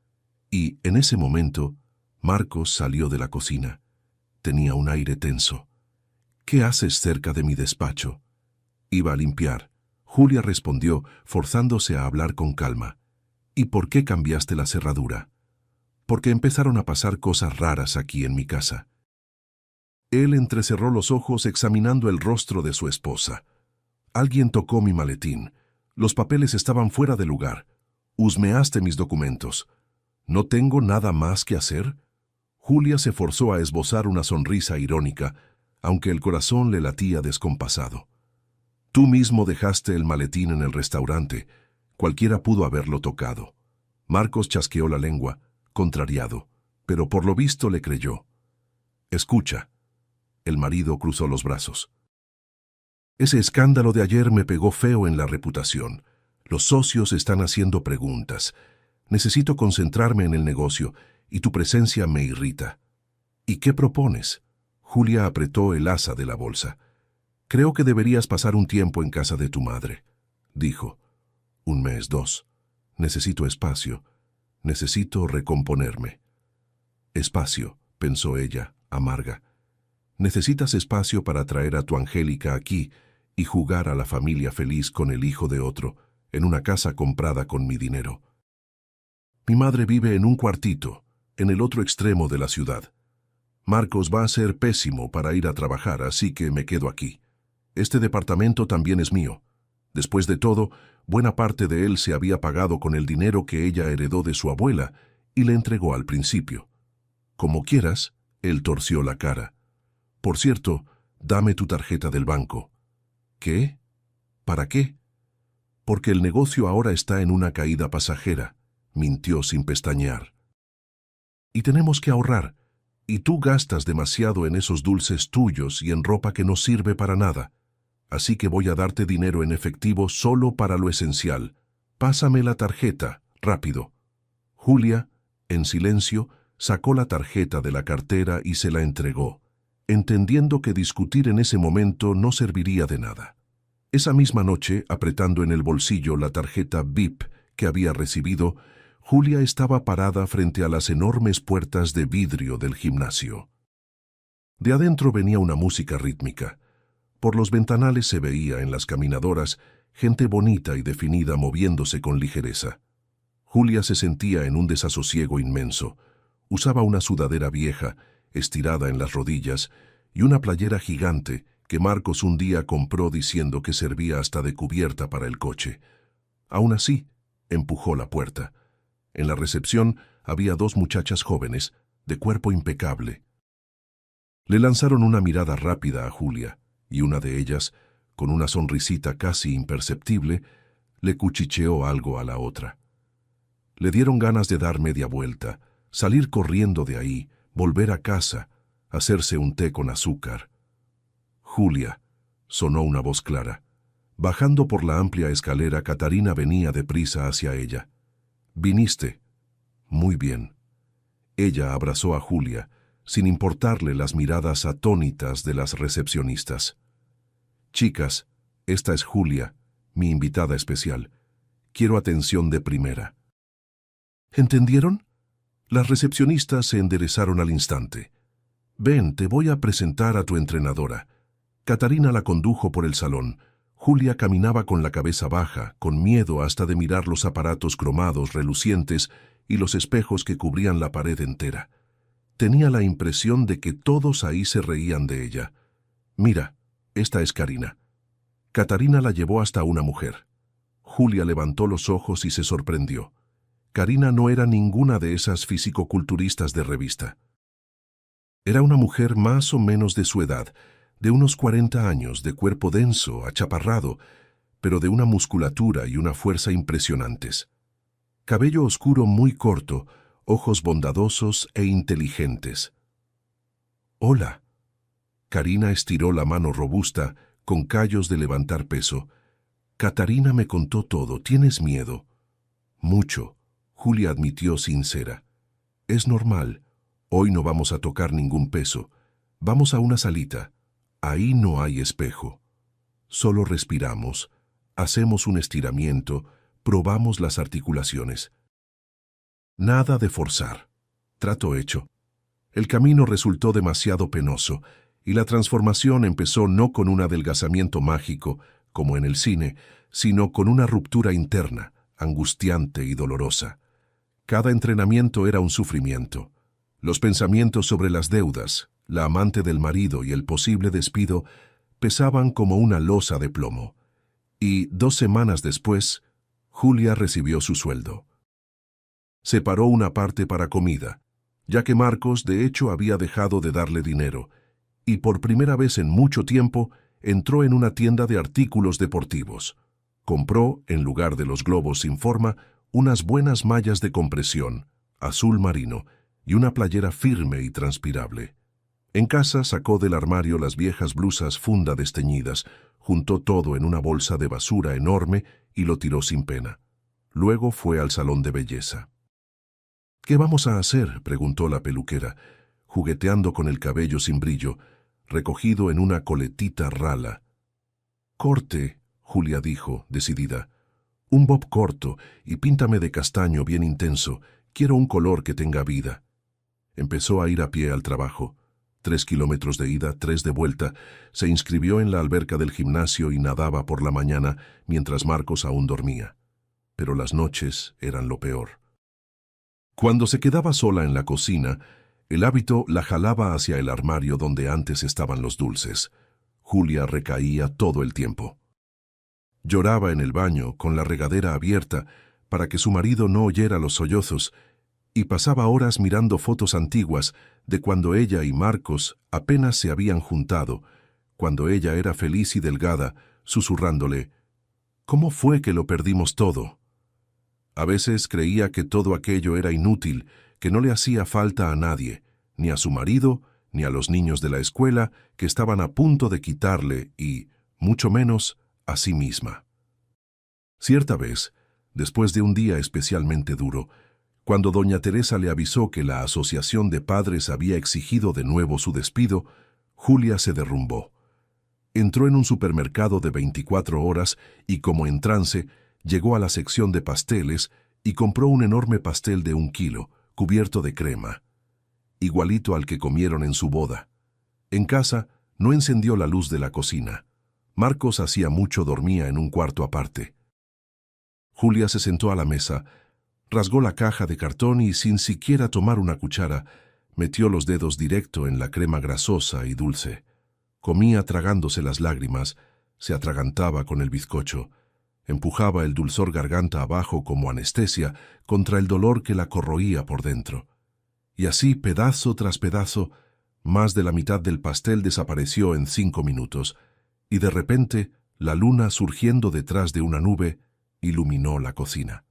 y, en ese momento, Marcos salió de la cocina. Tenía un aire tenso. ¿Qué haces cerca de mi despacho? Iba a limpiar. Julia respondió, forzándose a hablar con calma. ¿Y por qué cambiaste la cerradura? Porque empezaron a pasar cosas raras aquí en mi casa. Él entrecerró los ojos examinando el rostro de su esposa. Alguien tocó mi maletín. Los papeles estaban fuera de lugar. Husmeaste mis documentos. ¿No tengo nada más que hacer? Julia se forzó a esbozar una sonrisa irónica, aunque el corazón le latía descompasado. Tú mismo dejaste el maletín en el restaurante. Cualquiera pudo haberlo tocado. Marcos chasqueó la lengua, contrariado, pero por lo visto le creyó. Escucha. El marido cruzó los brazos. Ese escándalo de ayer me pegó feo en la reputación. Los socios están haciendo preguntas. Necesito concentrarme en el negocio y tu presencia me irrita. ¿Y qué propones? Julia apretó el asa de la bolsa. Creo que deberías pasar un tiempo en casa de tu madre, dijo. 1 mes, 2. Necesito espacio. Necesito recomponerme. Espacio, pensó ella, amarga. Necesitas espacio para traer a tu Angélica aquí y jugar a la familia feliz con el hijo de otro, en una casa comprada con mi dinero. Mi madre vive en un cuartito, en el otro extremo de la ciudad. Marcos va a ser pésimo para ir a trabajar, así que me quedo aquí. Este departamento también es mío. Después de todo, buena parte de él se había pagado con el dinero que ella heredó de su abuela y le entregó al principio. Como quieras, él torció la cara. Por cierto, dame tu tarjeta del banco. ¿Qué? ¿Para qué? Porque el negocio ahora está en una caída pasajera, mintió sin pestañear. Y tenemos que ahorrar, y tú gastas demasiado en esos dulces tuyos y en ropa que no sirve para nada. Así que voy a darte dinero en efectivo solo para lo esencial. Pásame la tarjeta, rápido. Julia, en silencio, sacó la tarjeta de la cartera y se la entregó, entendiendo que discutir en ese momento no serviría de nada. Esa misma noche, apretando en el bolsillo la tarjeta VIP que había recibido, Julia estaba parada frente a las enormes puertas de vidrio del gimnasio. De adentro venía una música rítmica. Por los ventanales se veía en las caminadoras gente bonita y definida moviéndose con ligereza. Julia se sentía en un desasosiego inmenso. Usaba una sudadera vieja, estirada en las rodillas, y una playera gigante que Marcos un día compró diciendo que servía hasta de cubierta para el coche. Aún así, empujó la puerta. En la recepción había 2 muchachas jóvenes, de cuerpo impecable. Le lanzaron una mirada rápida a Julia, y una de ellas, con una sonrisita casi imperceptible, le cuchicheó algo a la otra. Le dieron ganas de dar media vuelta, salir corriendo de ahí, volver a casa, hacerse un té con azúcar. Julia, sonó una voz clara, Bajando por la amplia escalera, Catarina venía deprisa hacia ella. «¿Viniste?» «Muy bien». Ella abrazó a Julia, sin importarle las miradas atónitas de las recepcionistas. «Chicas, esta es Julia, mi invitada especial. Quiero atención de primera». ¿Entendieron? Las recepcionistas se enderezaron al instante. «Ven, te voy a presentar a tu entrenadora». Catarina la condujo por el salón. Julia caminaba con la cabeza baja, con miedo hasta de mirar los aparatos cromados relucientes y los espejos que cubrían la pared entera. Tenía la impresión de que todos ahí se reían de ella. «Mira, esta es Karina». Catarina la llevó hasta una mujer. Julia levantó los ojos y se sorprendió. Karina no era ninguna de esas fisicoculturistas de revista. Era una mujer más o menos de su edad, de unos 40 años, de cuerpo denso, achaparrado, pero de una musculatura y una fuerza impresionantes. Cabello oscuro muy corto, ojos bondadosos e inteligentes. «Hola». Karina estiró la mano robusta, con callos de levantar peso. «Catarina me contó todo. ¿Tienes miedo?» «Mucho», Julia admitió sincera. «Es normal. Hoy no vamos a tocar ningún peso. Vamos a una salita. Ahí no hay espejo. Solo respiramos, hacemos un estiramiento, probamos las articulaciones. Nada de forzar. Trato hecho». El camino resultó demasiado penoso, y la transformación empezó no con un adelgazamiento mágico, como en el cine, sino con una ruptura interna, angustiante y dolorosa. Cada entrenamiento era un sufrimiento. Los pensamientos sobre las deudas, la amante del marido y el posible despido pesaban como una losa de plomo. Y 2 semanas después, Julia recibió su sueldo. Separó una parte para comida, ya que Marcos de hecho había dejado de darle dinero, y por primera vez en mucho tiempo entró en una tienda de artículos deportivos. Compró, en lugar de los globos sin forma, unas buenas mallas de compresión, azul marino, y una playera firme y transpirable. En casa sacó del armario las viejas blusas funda desteñidas, juntó todo en una bolsa de basura enorme y lo tiró sin pena. Luego fue al salón de belleza. «¿Qué vamos a hacer?», preguntó la peluquera, jugueteando con el cabello sin brillo, recogido en una coletita rala. «Corte», Julia dijo, decidida. «Un bob corto y píntame de castaño bien intenso. Quiero un color que tenga vida». Empezó a ir a pie al trabajo. 3 kilómetros de ida, 3 de vuelta. Se inscribió en la alberca del gimnasio y nadaba por la mañana mientras Marcos aún dormía. Pero las noches eran lo peor. Cuando se quedaba sola en la cocina, el hábito la jalaba hacia el armario donde antes estaban los dulces. Julia recaía todo el tiempo. Lloraba en el baño, con la regadera abierta, para que su marido no oyera los sollozos, y pasaba horas mirando fotos antiguas de cuando ella y Marcos apenas se habían juntado, cuando ella era feliz y delgada, susurrándole: «¿Cómo fue que lo perdimos todo?». A veces creía que todo aquello era inútil, que no le hacía falta a nadie, ni a su marido, ni a los niños de la escuela que estaban a punto de quitarle y, mucho menos, a sí misma. Cierta vez, después de un día especialmente duro, cuando doña Teresa le avisó que la asociación de padres había exigido de nuevo su despido, Julia se derrumbó. Entró en un supermercado de 24 horas y, como en trance, llegó a la sección de pasteles y compró un enorme pastel de 1 kilo, cubierto de crema, igualito al que comieron en su boda. En casa, no encendió la luz de la cocina. Marcos hacía mucho dormía en un cuarto aparte. Julia se sentó a la mesa, rasgó la caja de cartón y, sin siquiera tomar una cuchara, metió los dedos directo en la crema grasosa y dulce. Comía tragándose las lágrimas, se atragantaba con el bizcocho, empujaba el dulzor garganta abajo como anestesia contra el dolor que la corroía por dentro. Y así, pedazo tras pedazo, más de la mitad del pastel desapareció en 5 minutos, y de repente, la luna, surgiendo detrás de una nube, iluminó la cocina.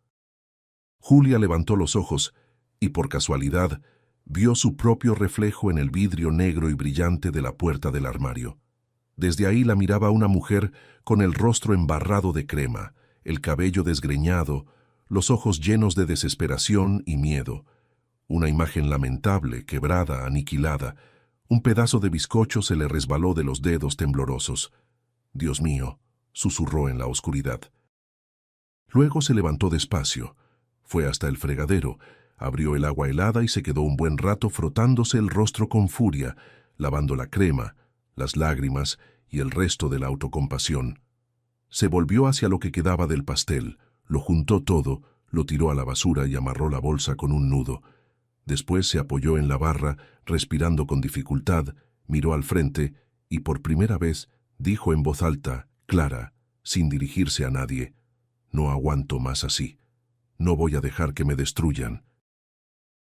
Julia levantó los ojos y, por casualidad, vio su propio reflejo en el vidrio negro y brillante de la puerta del armario. Desde ahí la miraba una mujer con el rostro embarrado de crema, el cabello desgreñado, los ojos llenos de desesperación y miedo. Una imagen lamentable, quebrada, aniquilada. Un pedazo de bizcocho se le resbaló de los dedos temblorosos. «Dios mío», susurró en la oscuridad. Luego se levantó despacio. Fue hasta el fregadero, abrió el agua helada y se quedó un buen rato frotándose el rostro con furia, lavando la crema, las lágrimas y el resto de la autocompasión. Se volvió hacia lo que quedaba del pastel, lo juntó todo, lo tiró a la basura y amarró la bolsa con un nudo. Después se apoyó en la barra, respirando con dificultad, miró al frente y por primera vez dijo en voz alta, clara, sin dirigirse a nadie: «No aguanto más así. No voy a dejar que me destruyan».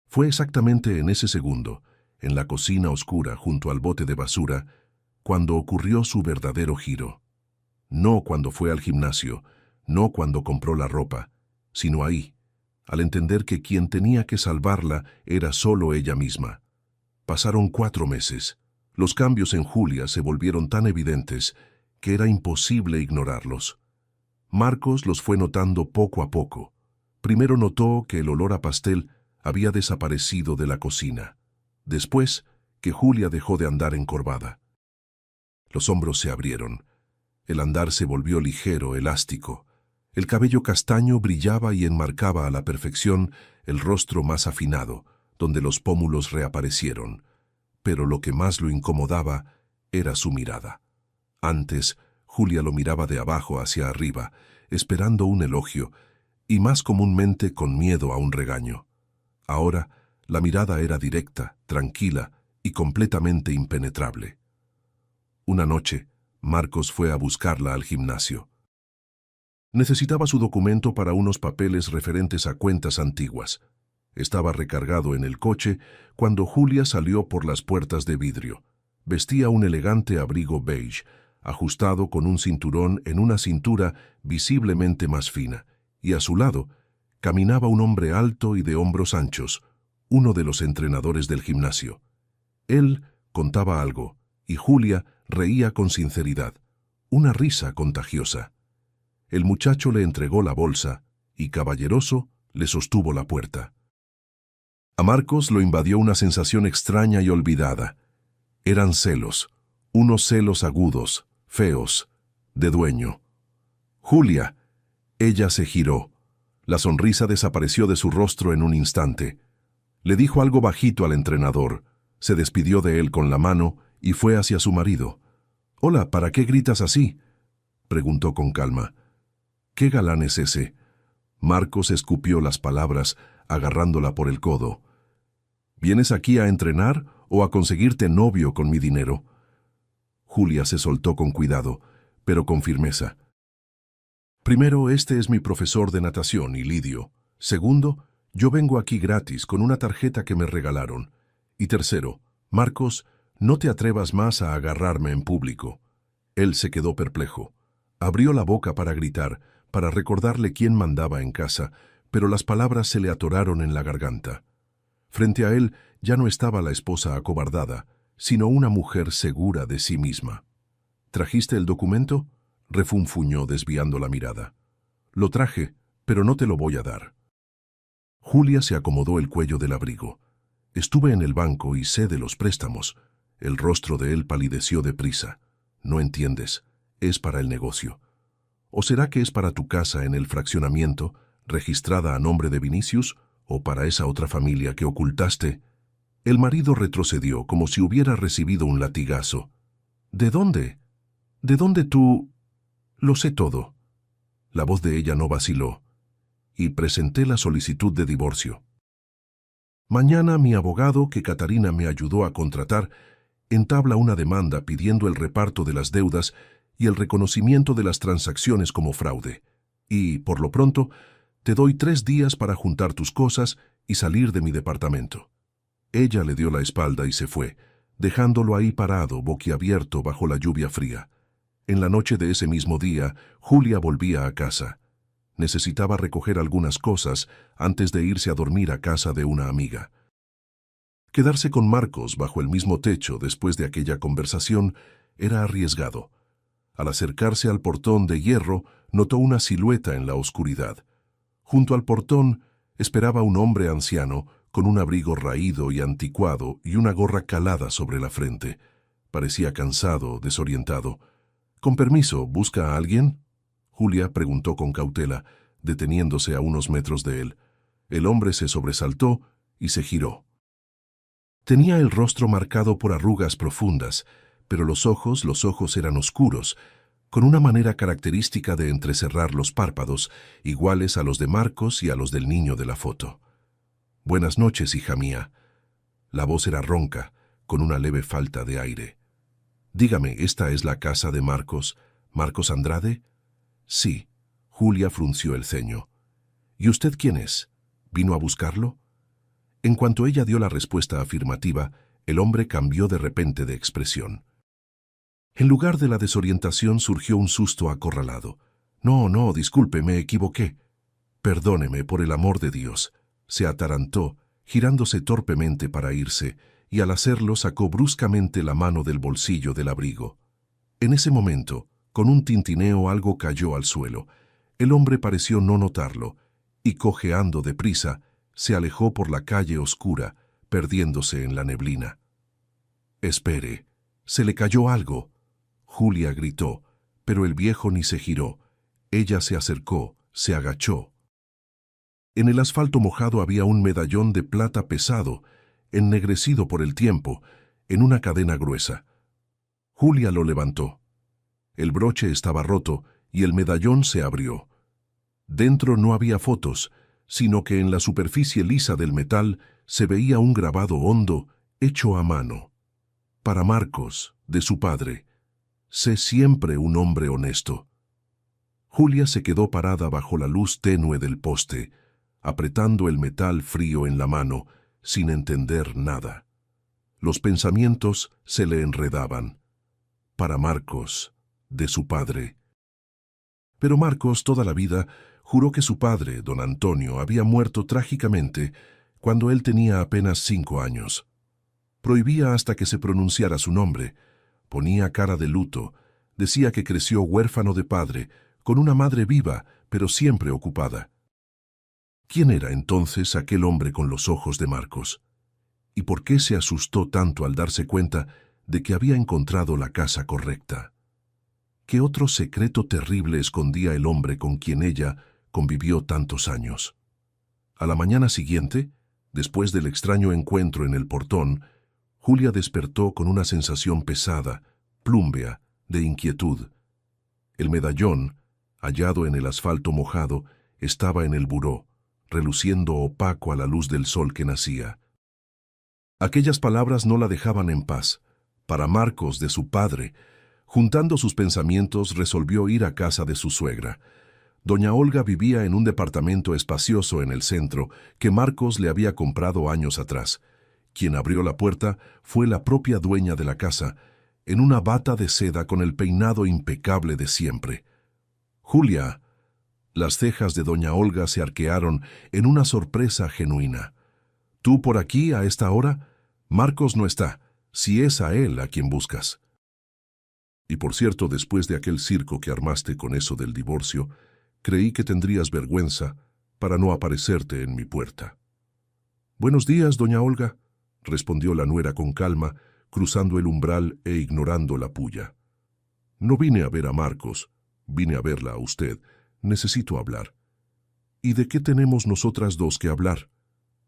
Fue exactamente en ese segundo, en la cocina oscura junto al bote de basura, cuando ocurrió su verdadero giro. No cuando fue al gimnasio, no cuando compró la ropa, sino ahí, al entender que quien tenía que salvarla era solo ella misma. Pasaron 4 meses. Los cambios en Julia se volvieron tan evidentes que era imposible ignorarlos. Marcos los fue notando poco a poco. Primero notó que el olor a pastel había desaparecido de la cocina. Después, que Julia dejó de andar encorvada. Los hombros se abrieron. El andar se volvió ligero, elástico. El cabello castaño brillaba y enmarcaba a la perfección el rostro más afinado, donde los pómulos reaparecieron. Pero lo que más lo incomodaba era su mirada. Antes, Julia lo miraba de abajo hacia arriba, esperando un elogio, y más comúnmente con miedo a un regaño. Ahora, la mirada era directa, tranquila y completamente impenetrable. Una noche, Marcos fue a buscarla al gimnasio. Necesitaba su documento para unos papeles referentes a cuentas antiguas. Estaba recargado en el coche cuando Julia salió por las puertas de vidrio. Vestía un elegante abrigo beige, ajustado con un cinturón en una cintura visiblemente más fina, y a su lado caminaba un hombre alto y de hombros anchos, uno de los entrenadores del gimnasio. Él contaba algo, y Julia reía con sinceridad, una risa contagiosa. El muchacho le entregó la bolsa y, caballeroso, le sostuvo la puerta. A Marcos lo invadió una sensación extraña y olvidada. Eran celos, unos celos agudos, feos, de dueño. «Julia». Ella se giró. La sonrisa desapareció de su rostro en un instante. Le dijo algo bajito al entrenador, se despidió de él con la mano y fue hacia su marido. «Hola, ¿para qué gritas así?», preguntó con calma. «¿Qué galán es ese?». Marcos escupió las palabras, agarrándola por el codo. «¿Vienes aquí a entrenar o a conseguirte novio con mi dinero?». Julia se soltó con cuidado, pero con firmeza. «Primero, este es mi profesor de natación, Ilidio. Segundo, yo vengo aquí gratis con una tarjeta que me regalaron. Y tercero, Marcos, no te atrevas más a agarrarme en público». Él se quedó perplejo. Abrió la boca para gritar, para recordarle quién mandaba en casa, pero las palabras se le atoraron en la garganta. Frente a él ya no estaba la esposa acobardada, sino una mujer segura de sí misma. «¿Trajiste el documento?», refunfuñó desviando la mirada. «Lo traje, pero no te lo voy a dar». Julia se acomodó el cuello del abrigo. «Estuve en el banco y sé de los préstamos». El rostro de él palideció deprisa. «No entiendes, es para el negocio». «¿O será que es para tu casa en el fraccionamiento, registrada a nombre de Vinicius, o para esa otra familia que ocultaste?» El marido retrocedió como si hubiera recibido un latigazo. «¿De dónde? ¿De dónde tú...?» «Lo sé todo». La voz de ella no vaciló. «Y presenté la solicitud de divorcio. Mañana mi abogado, que Catarina me ayudó a contratar, entabla una demanda pidiendo el reparto de las deudas y el reconocimiento de las transacciones como fraude. Y, por lo pronto, te doy 3 días para juntar tus cosas y salir de mi departamento». Ella le dio la espalda y se fue, dejándolo ahí parado, boquiabierto bajo la lluvia fría. En la noche de ese mismo día, Julia volvía a casa. Necesitaba recoger algunas cosas antes de irse a dormir a casa de una amiga. Quedarse con Marcos bajo el mismo techo después de aquella conversación Era arriesgado. Al acercarse al portón de hierro, notó una silueta en la oscuridad. Junto al portón esperaba un hombre anciano, con un abrigo raído y anticuado y una gorra calada sobre la frente. Parecía cansado, desorientado. «Con permiso, ¿busca a alguien?», Julia preguntó con cautela, deteniéndose a unos metros de él. El hombre se sobresaltó y se giró. Tenía el rostro marcado por arrugas profundas, pero los ojos eran oscuros, con una manera característica de entrecerrar los párpados, iguales a los de Marcos y a los del niño de la foto. «Buenas noches, hija mía». La voz era ronca, con una leve falta de aire. «Dígame, ¿esta es la casa de Marcos Andrade?» «Sí». Julia frunció el ceño. «¿Y usted quién es? ¿Vino a buscarlo?». En cuanto ella dio la respuesta afirmativa, el hombre cambió de repente de expresión. En lugar de la desorientación surgió un susto acorralado. «No, disculpe, me equivoqué». «Perdóneme, por el amor de Dios». Se atarantó, girándose torpemente para irse, y al hacerlo sacó bruscamente la mano del bolsillo del abrigo. En ese momento, con un tintineo algo cayó al suelo. El hombre pareció no notarlo, y cojeando deprisa, se alejó por la calle oscura, perdiéndose en la neblina. «Espere, se le cayó algo». Julia gritó, pero el viejo ni se giró. Ella se acercó, se agachó. En el asfalto mojado había un medallón de plata pesado, ennegrecido por el tiempo, en una cadena gruesa. Julia lo levantó. El broche estaba roto y el medallón se abrió. Dentro no había fotos, sino que en la superficie lisa del metal se veía un grabado hondo, hecho a mano. «Para Marcos, de su padre. Sé siempre un hombre honesto». Julia se quedó parada bajo la luz tenue del poste, apretando el metal frío en la mano, sin entender nada. Los pensamientos se le enredaban. «Para Marcos, de su padre». Pero Marcos toda la vida juró que su padre, don Antonio, había muerto trágicamente cuando él tenía apenas 5 años. Prohibía hasta que se pronunciara su nombre, ponía cara de luto, decía que creció huérfano de padre, con una madre viva, pero siempre ocupada. ¿Quién era entonces aquel hombre con los ojos de Marcos? ¿Y por qué se asustó tanto al darse cuenta de que había encontrado la casa correcta? ¿Qué otro secreto terrible escondía el hombre con quien ella convivió tantos años? A la mañana siguiente, después del extraño encuentro en el portón, Julia despertó con una sensación pesada, plúmbea, de inquietud. El medallón, hallado en el asfalto mojado, estaba en el buró, reluciendo opaco a la luz del sol que nacía. Aquellas palabras no la dejaban en paz. Para Marcos, de su padre. Juntando sus pensamientos, resolvió ir a casa de su suegra. Doña Olga vivía en un departamento espacioso en el centro que Marcos le había comprado años atrás. Quien abrió la puerta fue la propia dueña de la casa, en una bata de seda con el peinado impecable de siempre. «Julia». Las cejas de doña Olga se arquearon en una sorpresa genuina. «¿Tú por aquí a esta hora? Marcos no está, si es a él a quien buscas». «Y por cierto, después de aquel circo que armaste con eso del divorcio, creí que tendrías vergüenza para no aparecerte en mi puerta». «Buenos días, doña Olga», respondió la nuera con calma, cruzando el umbral e ignorando la pulla. «No vine a ver a Marcos, vine a verla a usted. Necesito hablar». «¿Y de qué tenemos nosotras dos que hablar?»,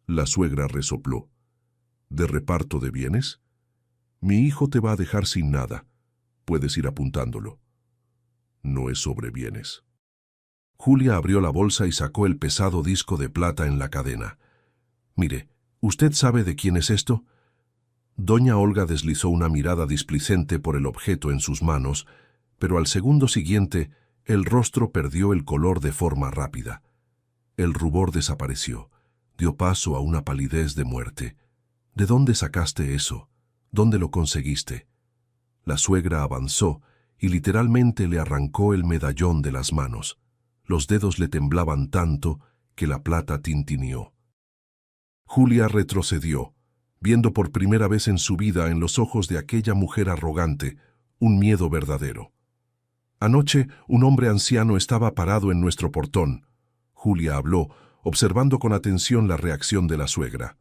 la suegra resopló. «¿De reparto de bienes? Mi hijo te va a dejar sin nada. Puedes ir apuntándolo». «No es sobre bienes». Julia abrió la bolsa y sacó el pesado disco de plata en la cadena. «Mire, ¿usted sabe de quién es esto?». Doña Olga deslizó una mirada displicente por el objeto en sus manos, pero al segundo siguiente el rostro perdió el color de forma rápida. El rubor desapareció, dio paso a una palidez de muerte. «¿De dónde sacaste eso? ¿Dónde lo conseguiste?». La suegra avanzó y literalmente le arrancó el medallón de las manos. Los dedos le temblaban tanto que la plata tintineó. Julia retrocedió, viendo por primera vez en su vida en los ojos de aquella mujer arrogante un miedo verdadero. Anoche, un hombre anciano estaba parado en nuestro portón. Julia habló, observando con atención la reacción de la suegra.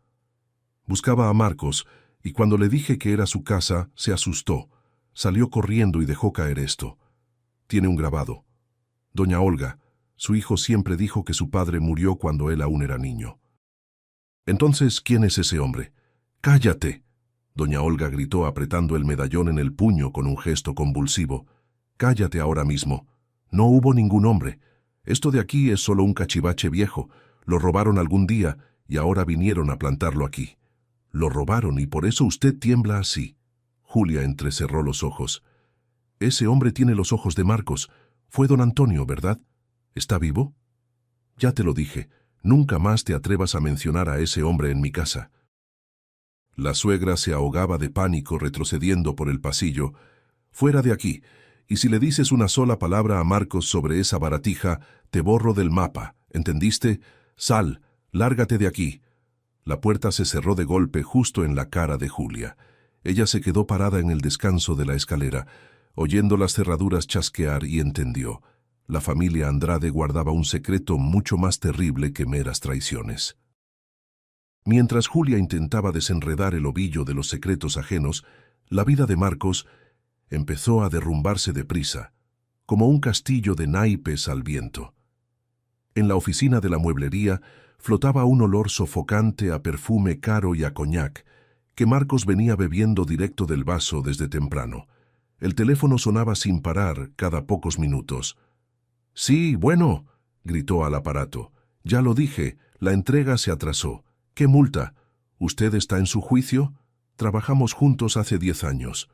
Buscaba a Marcos, y cuando le dije que era su casa, se asustó. Salió corriendo y dejó caer esto. Tiene un grabado. Doña Olga, su hijo siempre dijo que su padre murió cuando él aún era niño. Entonces, ¿quién es ese hombre? ¡Cállate! Doña Olga gritó apretando el medallón en el puño con un gesto convulsivo. Cállate ahora mismo. No hubo ningún hombre. Esto de aquí es solo un cachivache viejo. Lo robaron algún día y ahora vinieron a plantarlo aquí. Lo robaron y por eso usted tiembla así. Julia entrecerró los ojos. Ese hombre tiene los ojos de Marcos. Fue don Antonio, ¿verdad? ¿Está vivo? Ya te lo dije. Nunca más te atrevas a mencionar a ese hombre en mi casa. La suegra se ahogaba de pánico retrocediendo por el pasillo. Fuera de aquí. Y si le dices una sola palabra a Marcos sobre esa baratija, te borro del mapa, ¿entendiste? Sal, lárgate de aquí. La puerta se cerró de golpe justo en la cara de Julia. Ella se quedó parada en el descanso de la escalera, oyendo las cerraduras chasquear y entendió. La familia Andrade guardaba un secreto mucho más terrible que meras traiciones. Mientras Julia intentaba desenredar el ovillo de los secretos ajenos, la vida de Marcos empezó a derrumbarse deprisa, como un castillo de naipes al viento. En la oficina de la mueblería flotaba un olor sofocante a perfume caro y a coñac, que Marcos venía bebiendo directo del vaso desde temprano. El teléfono sonaba sin parar cada pocos minutos. «Sí, bueno», gritó al aparato. «Ya lo dije, la entrega se atrasó. ¿Qué multa? ¿Usted está en su juicio? Trabajamos juntos hace 10 años».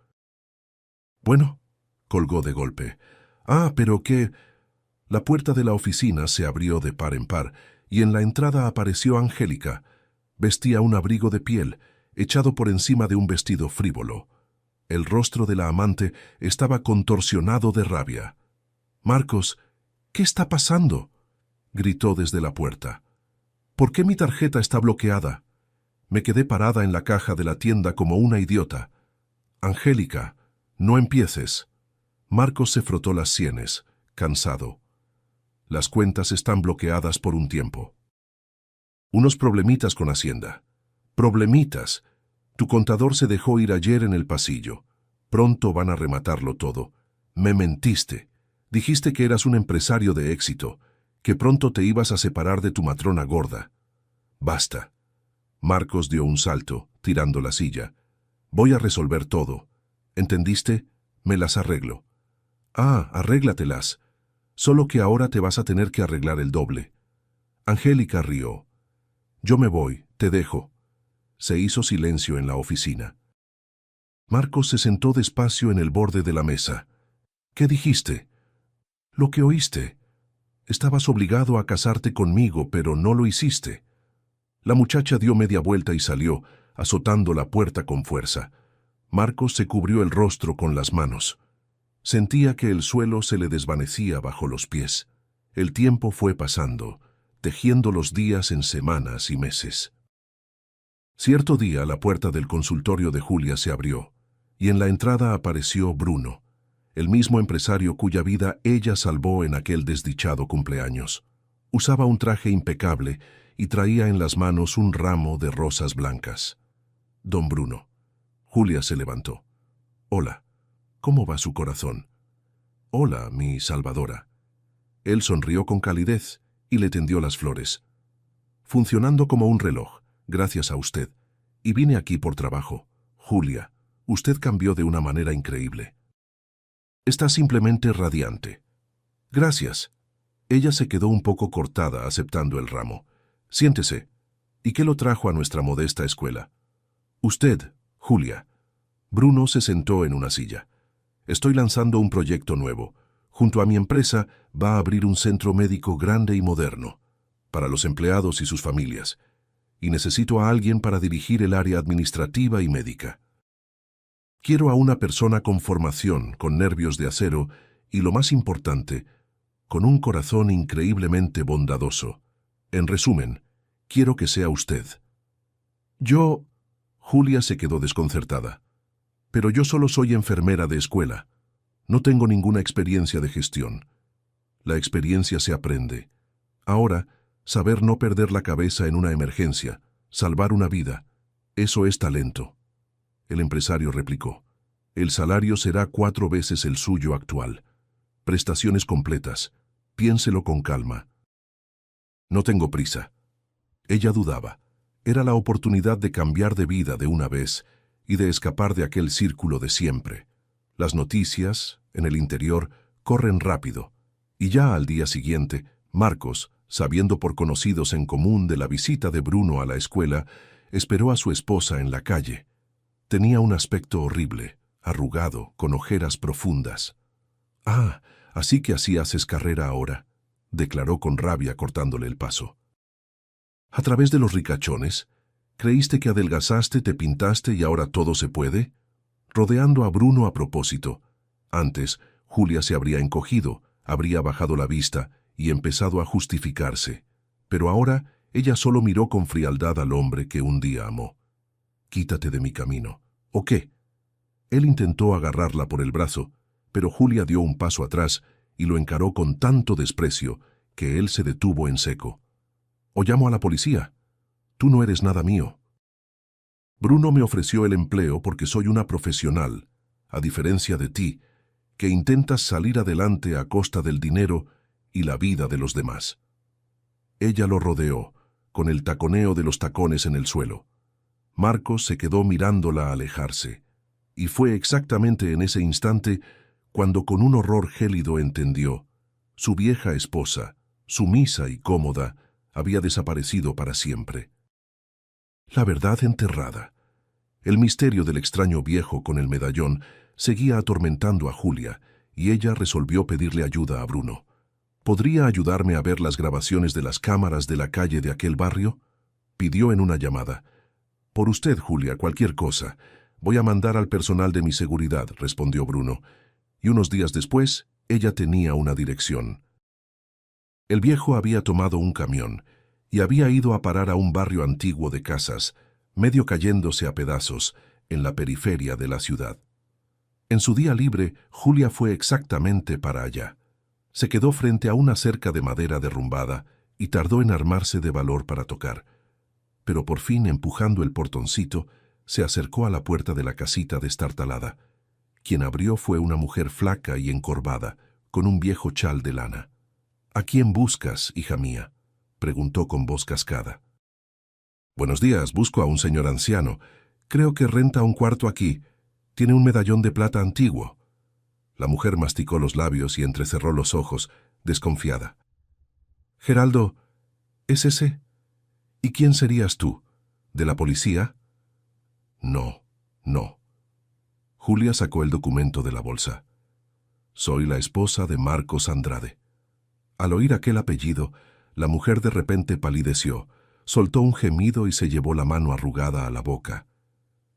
«Bueno», colgó de golpe. «Ah, pero qué...» La puerta de la oficina se abrió de par en par, y en la entrada apareció Angélica. Vestía un abrigo de piel, echado por encima de un vestido frívolo. El rostro de la amante estaba contorsionado de rabia. «Marcos, ¿qué está pasando?», gritó desde la puerta. «¿Por qué mi tarjeta está bloqueada?». Me quedé parada en la caja de la tienda como una idiota. «Angélica, no empieces». Marcos se frotó las sienes, cansado. «Las cuentas están bloqueadas por un tiempo». «Unos problemitas con Hacienda». «Problemitas. Tu contador se dejó ir ayer en el pasillo. Pronto van a rematarlo todo. Me mentiste. Dijiste que eras un empresario de éxito, que pronto te ibas a separar de tu matrona gorda. Basta». Marcos dio un salto, tirando la silla. «Voy a resolver todo. ¿Entendiste? Me las arreglo». «Ah, arréglatelas. Solo que ahora te vas a tener que arreglar el doble». Angélica rió. «Yo me voy, te dejo». Se hizo silencio en la oficina. Marcos se sentó despacio en el borde de la mesa. «¿Qué dijiste?» «Lo que oíste. Estabas obligado a casarte conmigo, pero no lo hiciste». La muchacha dio media vuelta y salió, azotando la puerta con fuerza. Marcos se cubrió el rostro con las manos. Sentía que el suelo se le desvanecía bajo los pies. El tiempo fue pasando, tejiendo los días en semanas y meses. Cierto día la puerta del consultorio de Julia se abrió, y en la entrada apareció Bruno, el mismo empresario cuya vida ella salvó en aquel desdichado cumpleaños. Usaba un traje impecable y traía en las manos un ramo de rosas blancas. «Don Bruno». Julia se levantó. «Hola. ¿Cómo va su corazón?». «Hola, mi salvadora». Él sonrió con calidez y le tendió las flores. «Funcionando como un reloj, gracias a usted. Y vine aquí por trabajo. Julia, usted cambió de una manera increíble. Está simplemente radiante». «Gracias». Ella se quedó un poco cortada aceptando el ramo. «Siéntese. ¿Y qué lo trajo a nuestra modesta escuela?». «Usted, Julia». Bruno se sentó en una silla. «Estoy lanzando un proyecto nuevo. Junto a mi empresa va a abrir un centro médico grande y moderno, para los empleados y sus familias. Y necesito a alguien para dirigir el área administrativa y médica. Quiero a una persona con formación, con nervios de acero y, lo más importante, con un corazón increíblemente bondadoso. En resumen, quiero que sea usted». «Yo...». Julia se quedó desconcertada. «Pero yo solo soy enfermera de escuela». No tengo ninguna experiencia de gestión. La experiencia se aprende. Ahora, saber no perder la cabeza en una emergencia, salvar una vida, eso es talento. El empresario replicó. El salario será 4 veces el suyo actual. Prestaciones completas. Piénselo con calma. No tengo prisa. Ella dudaba. Era la oportunidad de cambiar de vida de una vez y de escapar de aquel círculo de siempre. Las noticias, en el interior, corren rápido. Y ya al día siguiente, Marcos, sabiendo por conocidos en común de la visita de Bruno a la escuela, esperó a su esposa en la calle. Tenía un aspecto horrible, arrugado, con ojeras profundas. «Ah, así que así haces carrera ahora», declaró con rabia cortándole el paso. «¿A través de los ricachones? ¿Creíste que adelgazaste, te pintaste y ahora todo se puede?» Rodeando a Bruno a propósito. Antes, Julia se habría encogido, habría bajado la vista y empezado a justificarse. Pero ahora ella solo miró con frialdad al hombre que un día amó. «Quítate de mi camino». ¿O qué? Él intentó agarrarla por el brazo, pero Julia dio un paso atrás y lo encaró con tanto desprecio que él se detuvo en seco. «O llamo a la policía. Tú no eres nada mío». «Bruno me ofreció el empleo porque soy una profesional, a diferencia de ti, que intentas salir adelante a costa del dinero y la vida de los demás». Ella lo rodeó, con el taconeo de los tacones en el suelo. Marcos se quedó mirándola alejarse, y fue exactamente en ese instante cuando con un horror gélido entendió. Su vieja esposa, sumisa y cómoda, había desaparecido para siempre. La verdad enterrada. El misterio del extraño viejo con el medallón seguía atormentando a Julia, y ella resolvió pedirle ayuda a Bruno. «¿Podría ayudarme a ver las grabaciones de las cámaras de la calle de aquel barrio?», pidió en una llamada. «Por usted, Julia, cualquier cosa. Voy a mandar al personal de mi seguridad», respondió Bruno. Y unos días después, ella tenía una dirección. El viejo había tomado un camión y había ido a parar a un barrio antiguo de casas, medio cayéndose a pedazos, en la periferia de la ciudad. En su día libre, Julia fue exactamente para allá. Se quedó frente a una cerca de madera derrumbada y tardó en armarse de valor para tocar. Pero por fin, empujando el portoncito, se acercó a la puerta de la casita destartalada. Quien abrió fue una mujer flaca y encorvada, con un viejo chal de lana. «¿A quién buscas, hija mía?», preguntó con voz cascada. «Buenos días, busco a un señor anciano. Creo que renta un cuarto aquí. Tiene un medallón de plata antiguo». La mujer masticó los labios y entrecerró los ojos, desconfiada. «Geraldo, ¿es ese? ¿Y quién serías tú? ¿De la policía?» «No, no». Julia sacó el documento de la bolsa. «Soy la esposa de Marcos Andrade». Al oír aquel apellido, la mujer de repente palideció, soltó un gemido y se llevó la mano arrugada a la boca.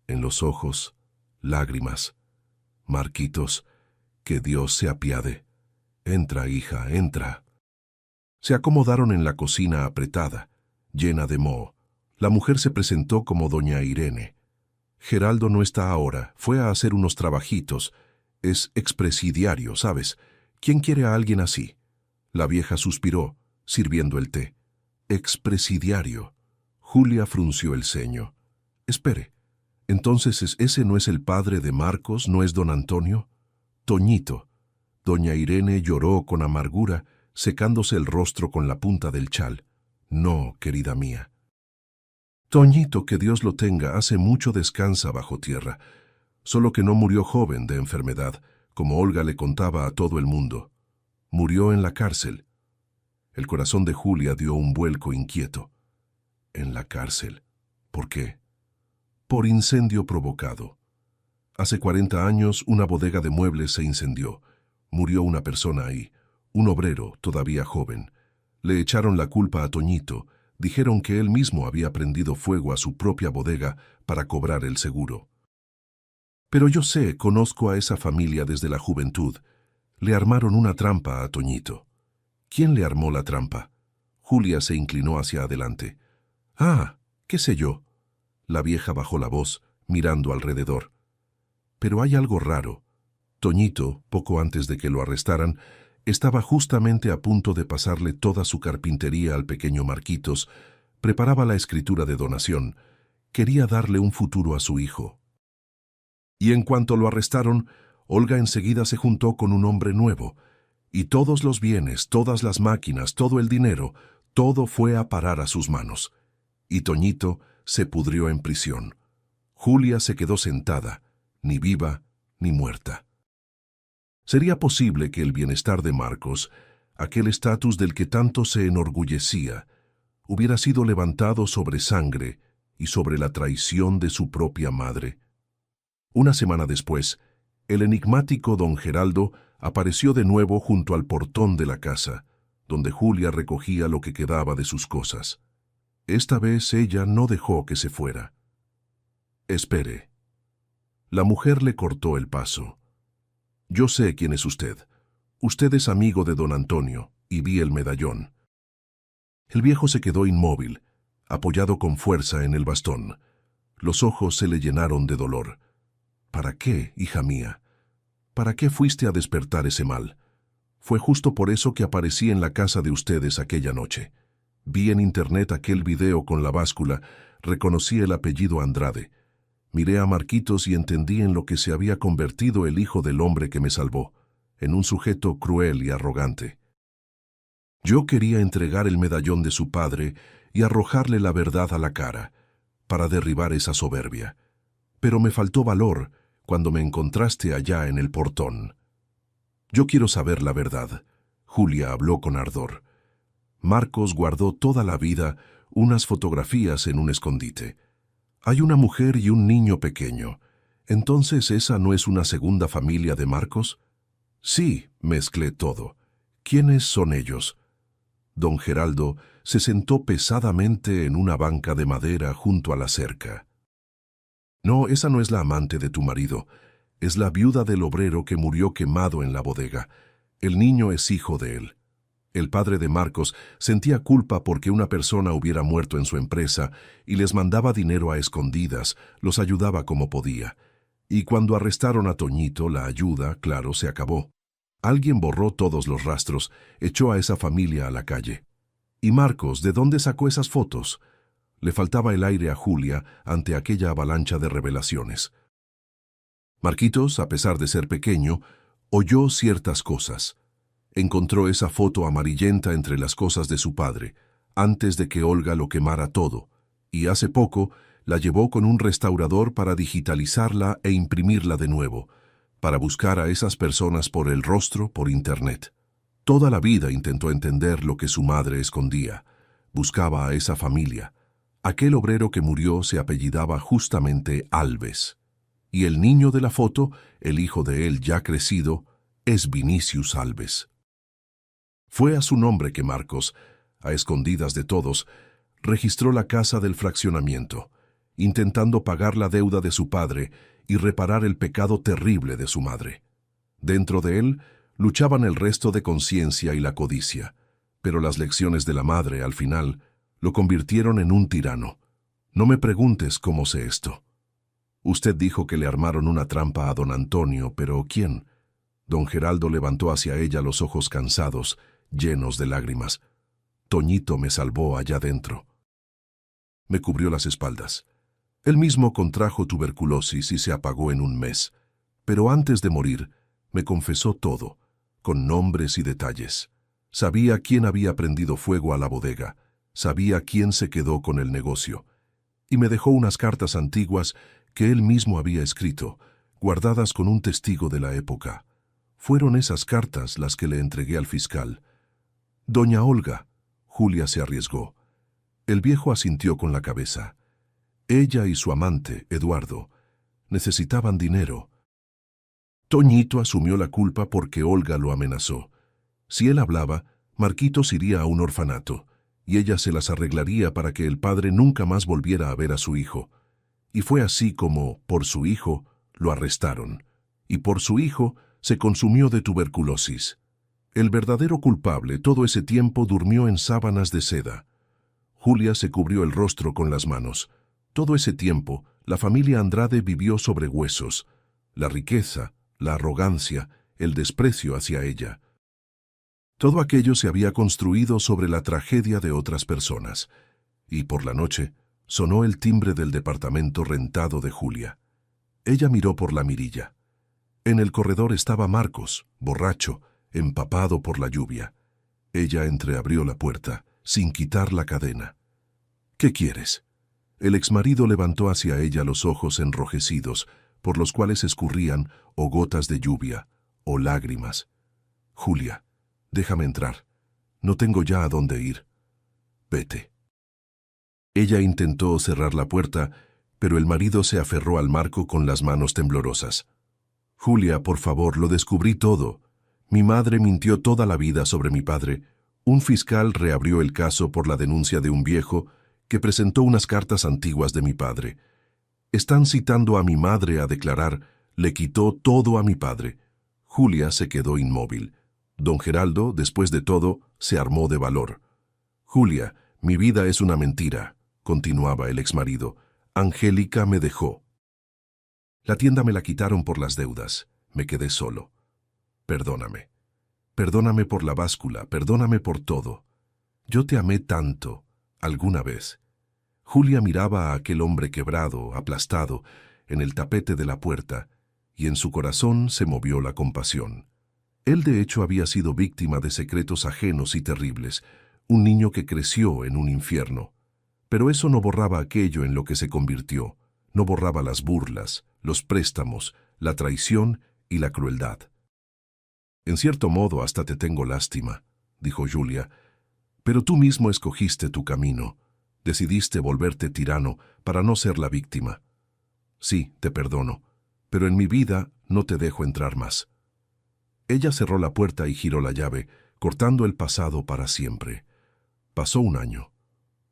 En los ojos, lágrimas. «Marquitos, que Dios se apiade. Entra, hija, entra». Se acomodaron en la cocina apretada, llena de moho. La mujer se presentó como doña Irene. «Geraldo no está ahora, fue a hacer unos trabajitos. Es expresidiario, ¿sabes? ¿Quién quiere a alguien así?». La vieja suspiró, sirviendo el té. «Expresidiario». Julia frunció el ceño. «Espere, entonces ese no es el padre de Marcos, ¿no es don Antonio?». «Toñito». Doña Irene lloró con amargura, secándose el rostro con la punta del chal. «No, querida mía». «Toñito, que Dios lo tenga, hace mucho descansa bajo tierra. Solo que no murió joven de enfermedad, como Olga le contaba a todo el mundo. Murió en la cárcel». El corazón de Julia dio un vuelco inquieto. «¿En la cárcel? ¿Por qué?». «Por incendio provocado. Hace 40 años una bodega de muebles se incendió. Murió una persona ahí, un obrero todavía joven. Le echaron la culpa a Toñito. Dijeron que él mismo había prendido fuego a su propia bodega para cobrar el seguro. Pero yo conozco a esa familia desde la juventud. Le armaron una trampa a Toñito». «¿Quién le armó la trampa?». Julia se inclinó hacia adelante. «Ah, qué sé yo». La vieja bajó la voz, mirando alrededor. «Pero hay algo raro. Toñito, poco antes de que lo arrestaran, estaba justamente a punto de pasarle toda su carpintería al pequeño Marquitos, preparaba la escritura de donación, quería darle un futuro a su hijo. Y en cuanto lo arrestaron, Olga enseguida se juntó con un hombre nuevo, y todos los bienes, todas las máquinas, todo el dinero, todo fue a parar a sus manos. Y Toñito se pudrió en prisión. Julia se quedó sentada, ni viva ni muerta. ¿Sería posible que el bienestar de Marcos, aquel estatus del que tanto se enorgullecía, hubiera sido levantado sobre sangre y sobre la traición de su propia madre? Una semana después, el enigmático don Geraldo apareció de nuevo junto al portón de la casa, donde Julia recogía lo que quedaba de sus cosas. Esta vez ella no dejó que se fuera. «Espere». La mujer le cortó el paso. «Yo sé quién es usted. Usted es amigo de don Antonio, y vi el medallón». El viejo se quedó inmóvil, apoyado con fuerza en el bastón. Los ojos se le llenaron de dolor. «¿Para qué, hija mía? ¿Para qué fuiste a despertar ese mal? Fue justo por eso que aparecí en la casa de ustedes aquella noche. Vi en internet aquel video con la báscula, reconocí el apellido Andrade. Miré a Marquitos y entendí en lo que se había convertido el hijo del hombre que me salvó, en un sujeto cruel y arrogante. Yo quería entregar el medallón de su padre y arrojarle la verdad a la cara, para derribar esa soberbia. Pero me faltó valor cuando me encontraste allá en el portón. Yo quiero saber la verdad». Julia habló con ardor. Marcos guardó toda la vida unas fotografías en un escondite. Hay una mujer y un niño pequeño. ¿Entonces esa no es una segunda familia de Marcos? Sí, mezclé todo. ¿Quiénes son ellos? Don Geraldo se sentó pesadamente en una banca de madera junto a la cerca. No, esa no es la amante de tu marido. Es la viuda del obrero que murió quemado en la bodega. El niño es hijo de él. El padre de Marcos sentía culpa porque una persona hubiera muerto en su empresa y les mandaba dinero a escondidas, los ayudaba como podía. Y cuando arrestaron a Toñito, la ayuda, claro, se acabó. Alguien borró todos los rastros, echó a esa familia a la calle. ¿Y Marcos, de dónde sacó esas fotos? Le faltaba el aire a Julia ante aquella avalancha de revelaciones. Marquitos, a pesar de ser pequeño, oyó ciertas cosas. Encontró esa foto amarillenta entre las cosas de su padre, antes de que Olga lo quemara todo, y hace poco la llevó con un restaurador para digitalizarla e imprimirla de nuevo, para buscar a esas personas por el rostro por internet. Toda la vida intentó entender lo que su madre escondía. Buscaba a esa familia. Aquel obrero que murió se apellidaba justamente Alves. Y el niño de la foto, el hijo de él ya crecido, es Vinicius Alves. Fue a su nombre que Marcos, a escondidas de todos, registró la casa del fraccionamiento, intentando pagar la deuda de su padre y reparar el pecado terrible de su madre. Dentro de él luchaban el resto de conciencia y la codicia, pero las lecciones de la madre, al final, lo convirtieron en un tirano. No me preguntes cómo sé esto. Usted dijo que le armaron una trampa a don Antonio, pero ¿quién? Don Geraldo levantó hacia ella los ojos cansados, llenos de lágrimas. Toñito me salvó allá dentro. Me cubrió las espaldas. Él mismo contrajo tuberculosis y se apagó en un mes, pero antes de morir me confesó todo, con nombres y detalles. Sabía quién había prendido fuego a la bodega, sabía quién se quedó con el negocio, y me dejó unas cartas antiguas que él mismo había escrito, guardadas con un testigo de la época. Fueron esas cartas las que le entregué al fiscal. Doña Olga, Julia se arriesgó. El viejo asintió con la cabeza. Ella y su amante, Eduardo, necesitaban dinero. Toñito asumió la culpa porque Olga lo amenazó. Si él hablaba, Marquitos iría a un orfanato, y ella se las arreglaría para que el padre nunca más volviera a ver a su hijo. Y fue así como, por su hijo, lo arrestaron, y por su hijo se consumió de tuberculosis. El verdadero culpable todo ese tiempo durmió en sábanas de seda. Julia se cubrió el rostro con las manos. Todo ese tiempo, la familia Andrade vivió sobre huesos. La riqueza, la arrogancia, el desprecio hacia ella. Todo aquello se había construido sobre la tragedia de otras personas, y por la noche sonó el timbre del departamento rentado de Julia. Ella miró por la mirilla. En el corredor estaba Marcos, borracho, empapado por la lluvia. Ella entreabrió la puerta, sin quitar la cadena. «¿Qué quieres?» El exmarido levantó hacia ella los ojos enrojecidos, por los cuales escurrían o gotas de lluvia, o lágrimas. «Julia, déjame entrar. No tengo ya a dónde ir. Vete». Ella intentó cerrar la puerta, pero el marido se aferró al marco con las manos temblorosas. «Julia, por favor, lo descubrí todo. Mi madre mintió toda la vida sobre mi padre. Un fiscal reabrió el caso por la denuncia de un viejo que presentó unas cartas antiguas de mi padre. Están citando a mi madre a declarar, le quitó todo a mi padre». Julia se quedó inmóvil. Don Geraldo, después de todo, se armó de valor. «Julia, mi vida es una mentira», continuaba el exmarido. «Angélica me dejó. La tienda me la quitaron por las deudas. Me quedé solo. Perdóname. Perdóname por la báscula, perdóname por todo. Yo te amé tanto, alguna vez». Julia miraba a aquel hombre quebrado, aplastado, en el tapete de la puerta, y en su corazón se movió la compasión. Él de hecho había sido víctima de secretos ajenos y terribles, un niño que creció en un infierno. Pero eso no borraba aquello en lo que se convirtió, no borraba las burlas, los préstamos, la traición y la crueldad. «En cierto modo hasta te tengo lástima», dijo Julia, «pero tú mismo escogiste tu camino. Decidiste volverte tirano para no ser la víctima. Sí, te perdono, pero en mi vida no te dejo entrar más». Ella cerró la puerta y giró la llave, cortando el pasado para siempre. Pasó un año.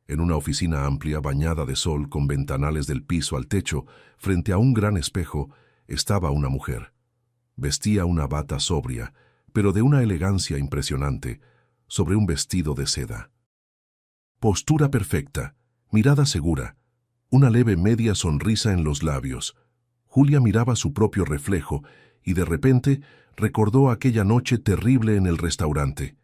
En una oficina amplia, bañada de sol, con ventanales del piso al techo, frente a un gran espejo, estaba una mujer. Vestía una bata sobria, pero de una elegancia impresionante, sobre un vestido de seda. Postura perfecta, mirada segura, una leve media sonrisa en los labios. Julia miraba su propio reflejo y de repente recordó aquella noche terrible en el restaurante.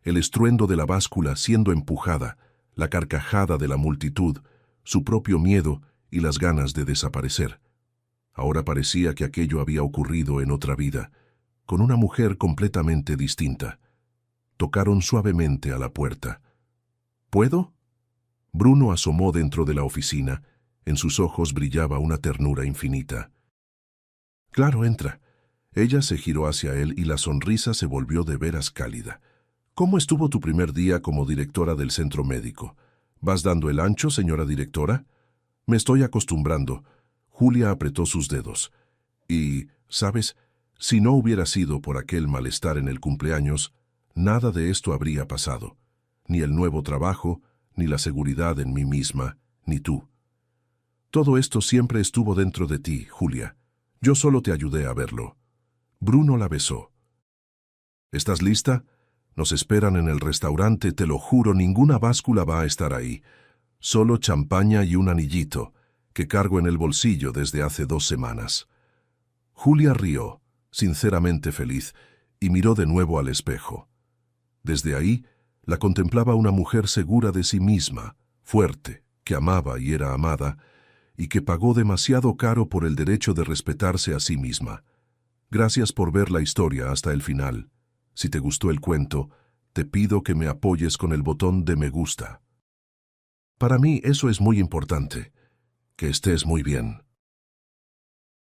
El estruendo de la báscula siendo empujada, la carcajada de la multitud, su propio miedo y las ganas de desaparecer. Ahora parecía que aquello había ocurrido en otra vida, con una mujer completamente distinta. Tocaron suavemente a la puerta. «¿Puedo?» Bruno asomó dentro de la oficina. En sus ojos brillaba una ternura infinita. «Claro, entra». Ella se giró hacia él y la sonrisa se volvió de veras cálida. «¿Cómo estuvo tu primer día como directora del centro médico? ¿Vas dando el ancho, señora directora?» «Me estoy acostumbrando». Julia apretó sus dedos. «Y, ¿sabes? Si no hubiera sido por aquel malestar en el cumpleaños, nada de esto habría pasado. Ni el nuevo trabajo, ni la seguridad en mí misma, ni tú. Todo esto siempre estuvo dentro de ti, Julia. Yo solo te ayudé a verlo». Bruno la besó. «¿Estás lista? Nos esperan en el restaurante, te lo juro, ninguna báscula va a estar ahí. Solo champaña y un anillito, que cargo en el bolsillo desde hace 2 semanas». Julia rió, sinceramente feliz, y miró de nuevo al espejo. Desde ahí, la contemplaba una mujer segura de sí misma, fuerte, que amaba y era amada, y que pagó demasiado caro por el derecho de respetarse a sí misma. Gracias por ver la historia hasta el final. Si te gustó el cuento, te pido que me apoyes con el botón de me gusta. Para mí eso es muy importante. Que estés muy bien.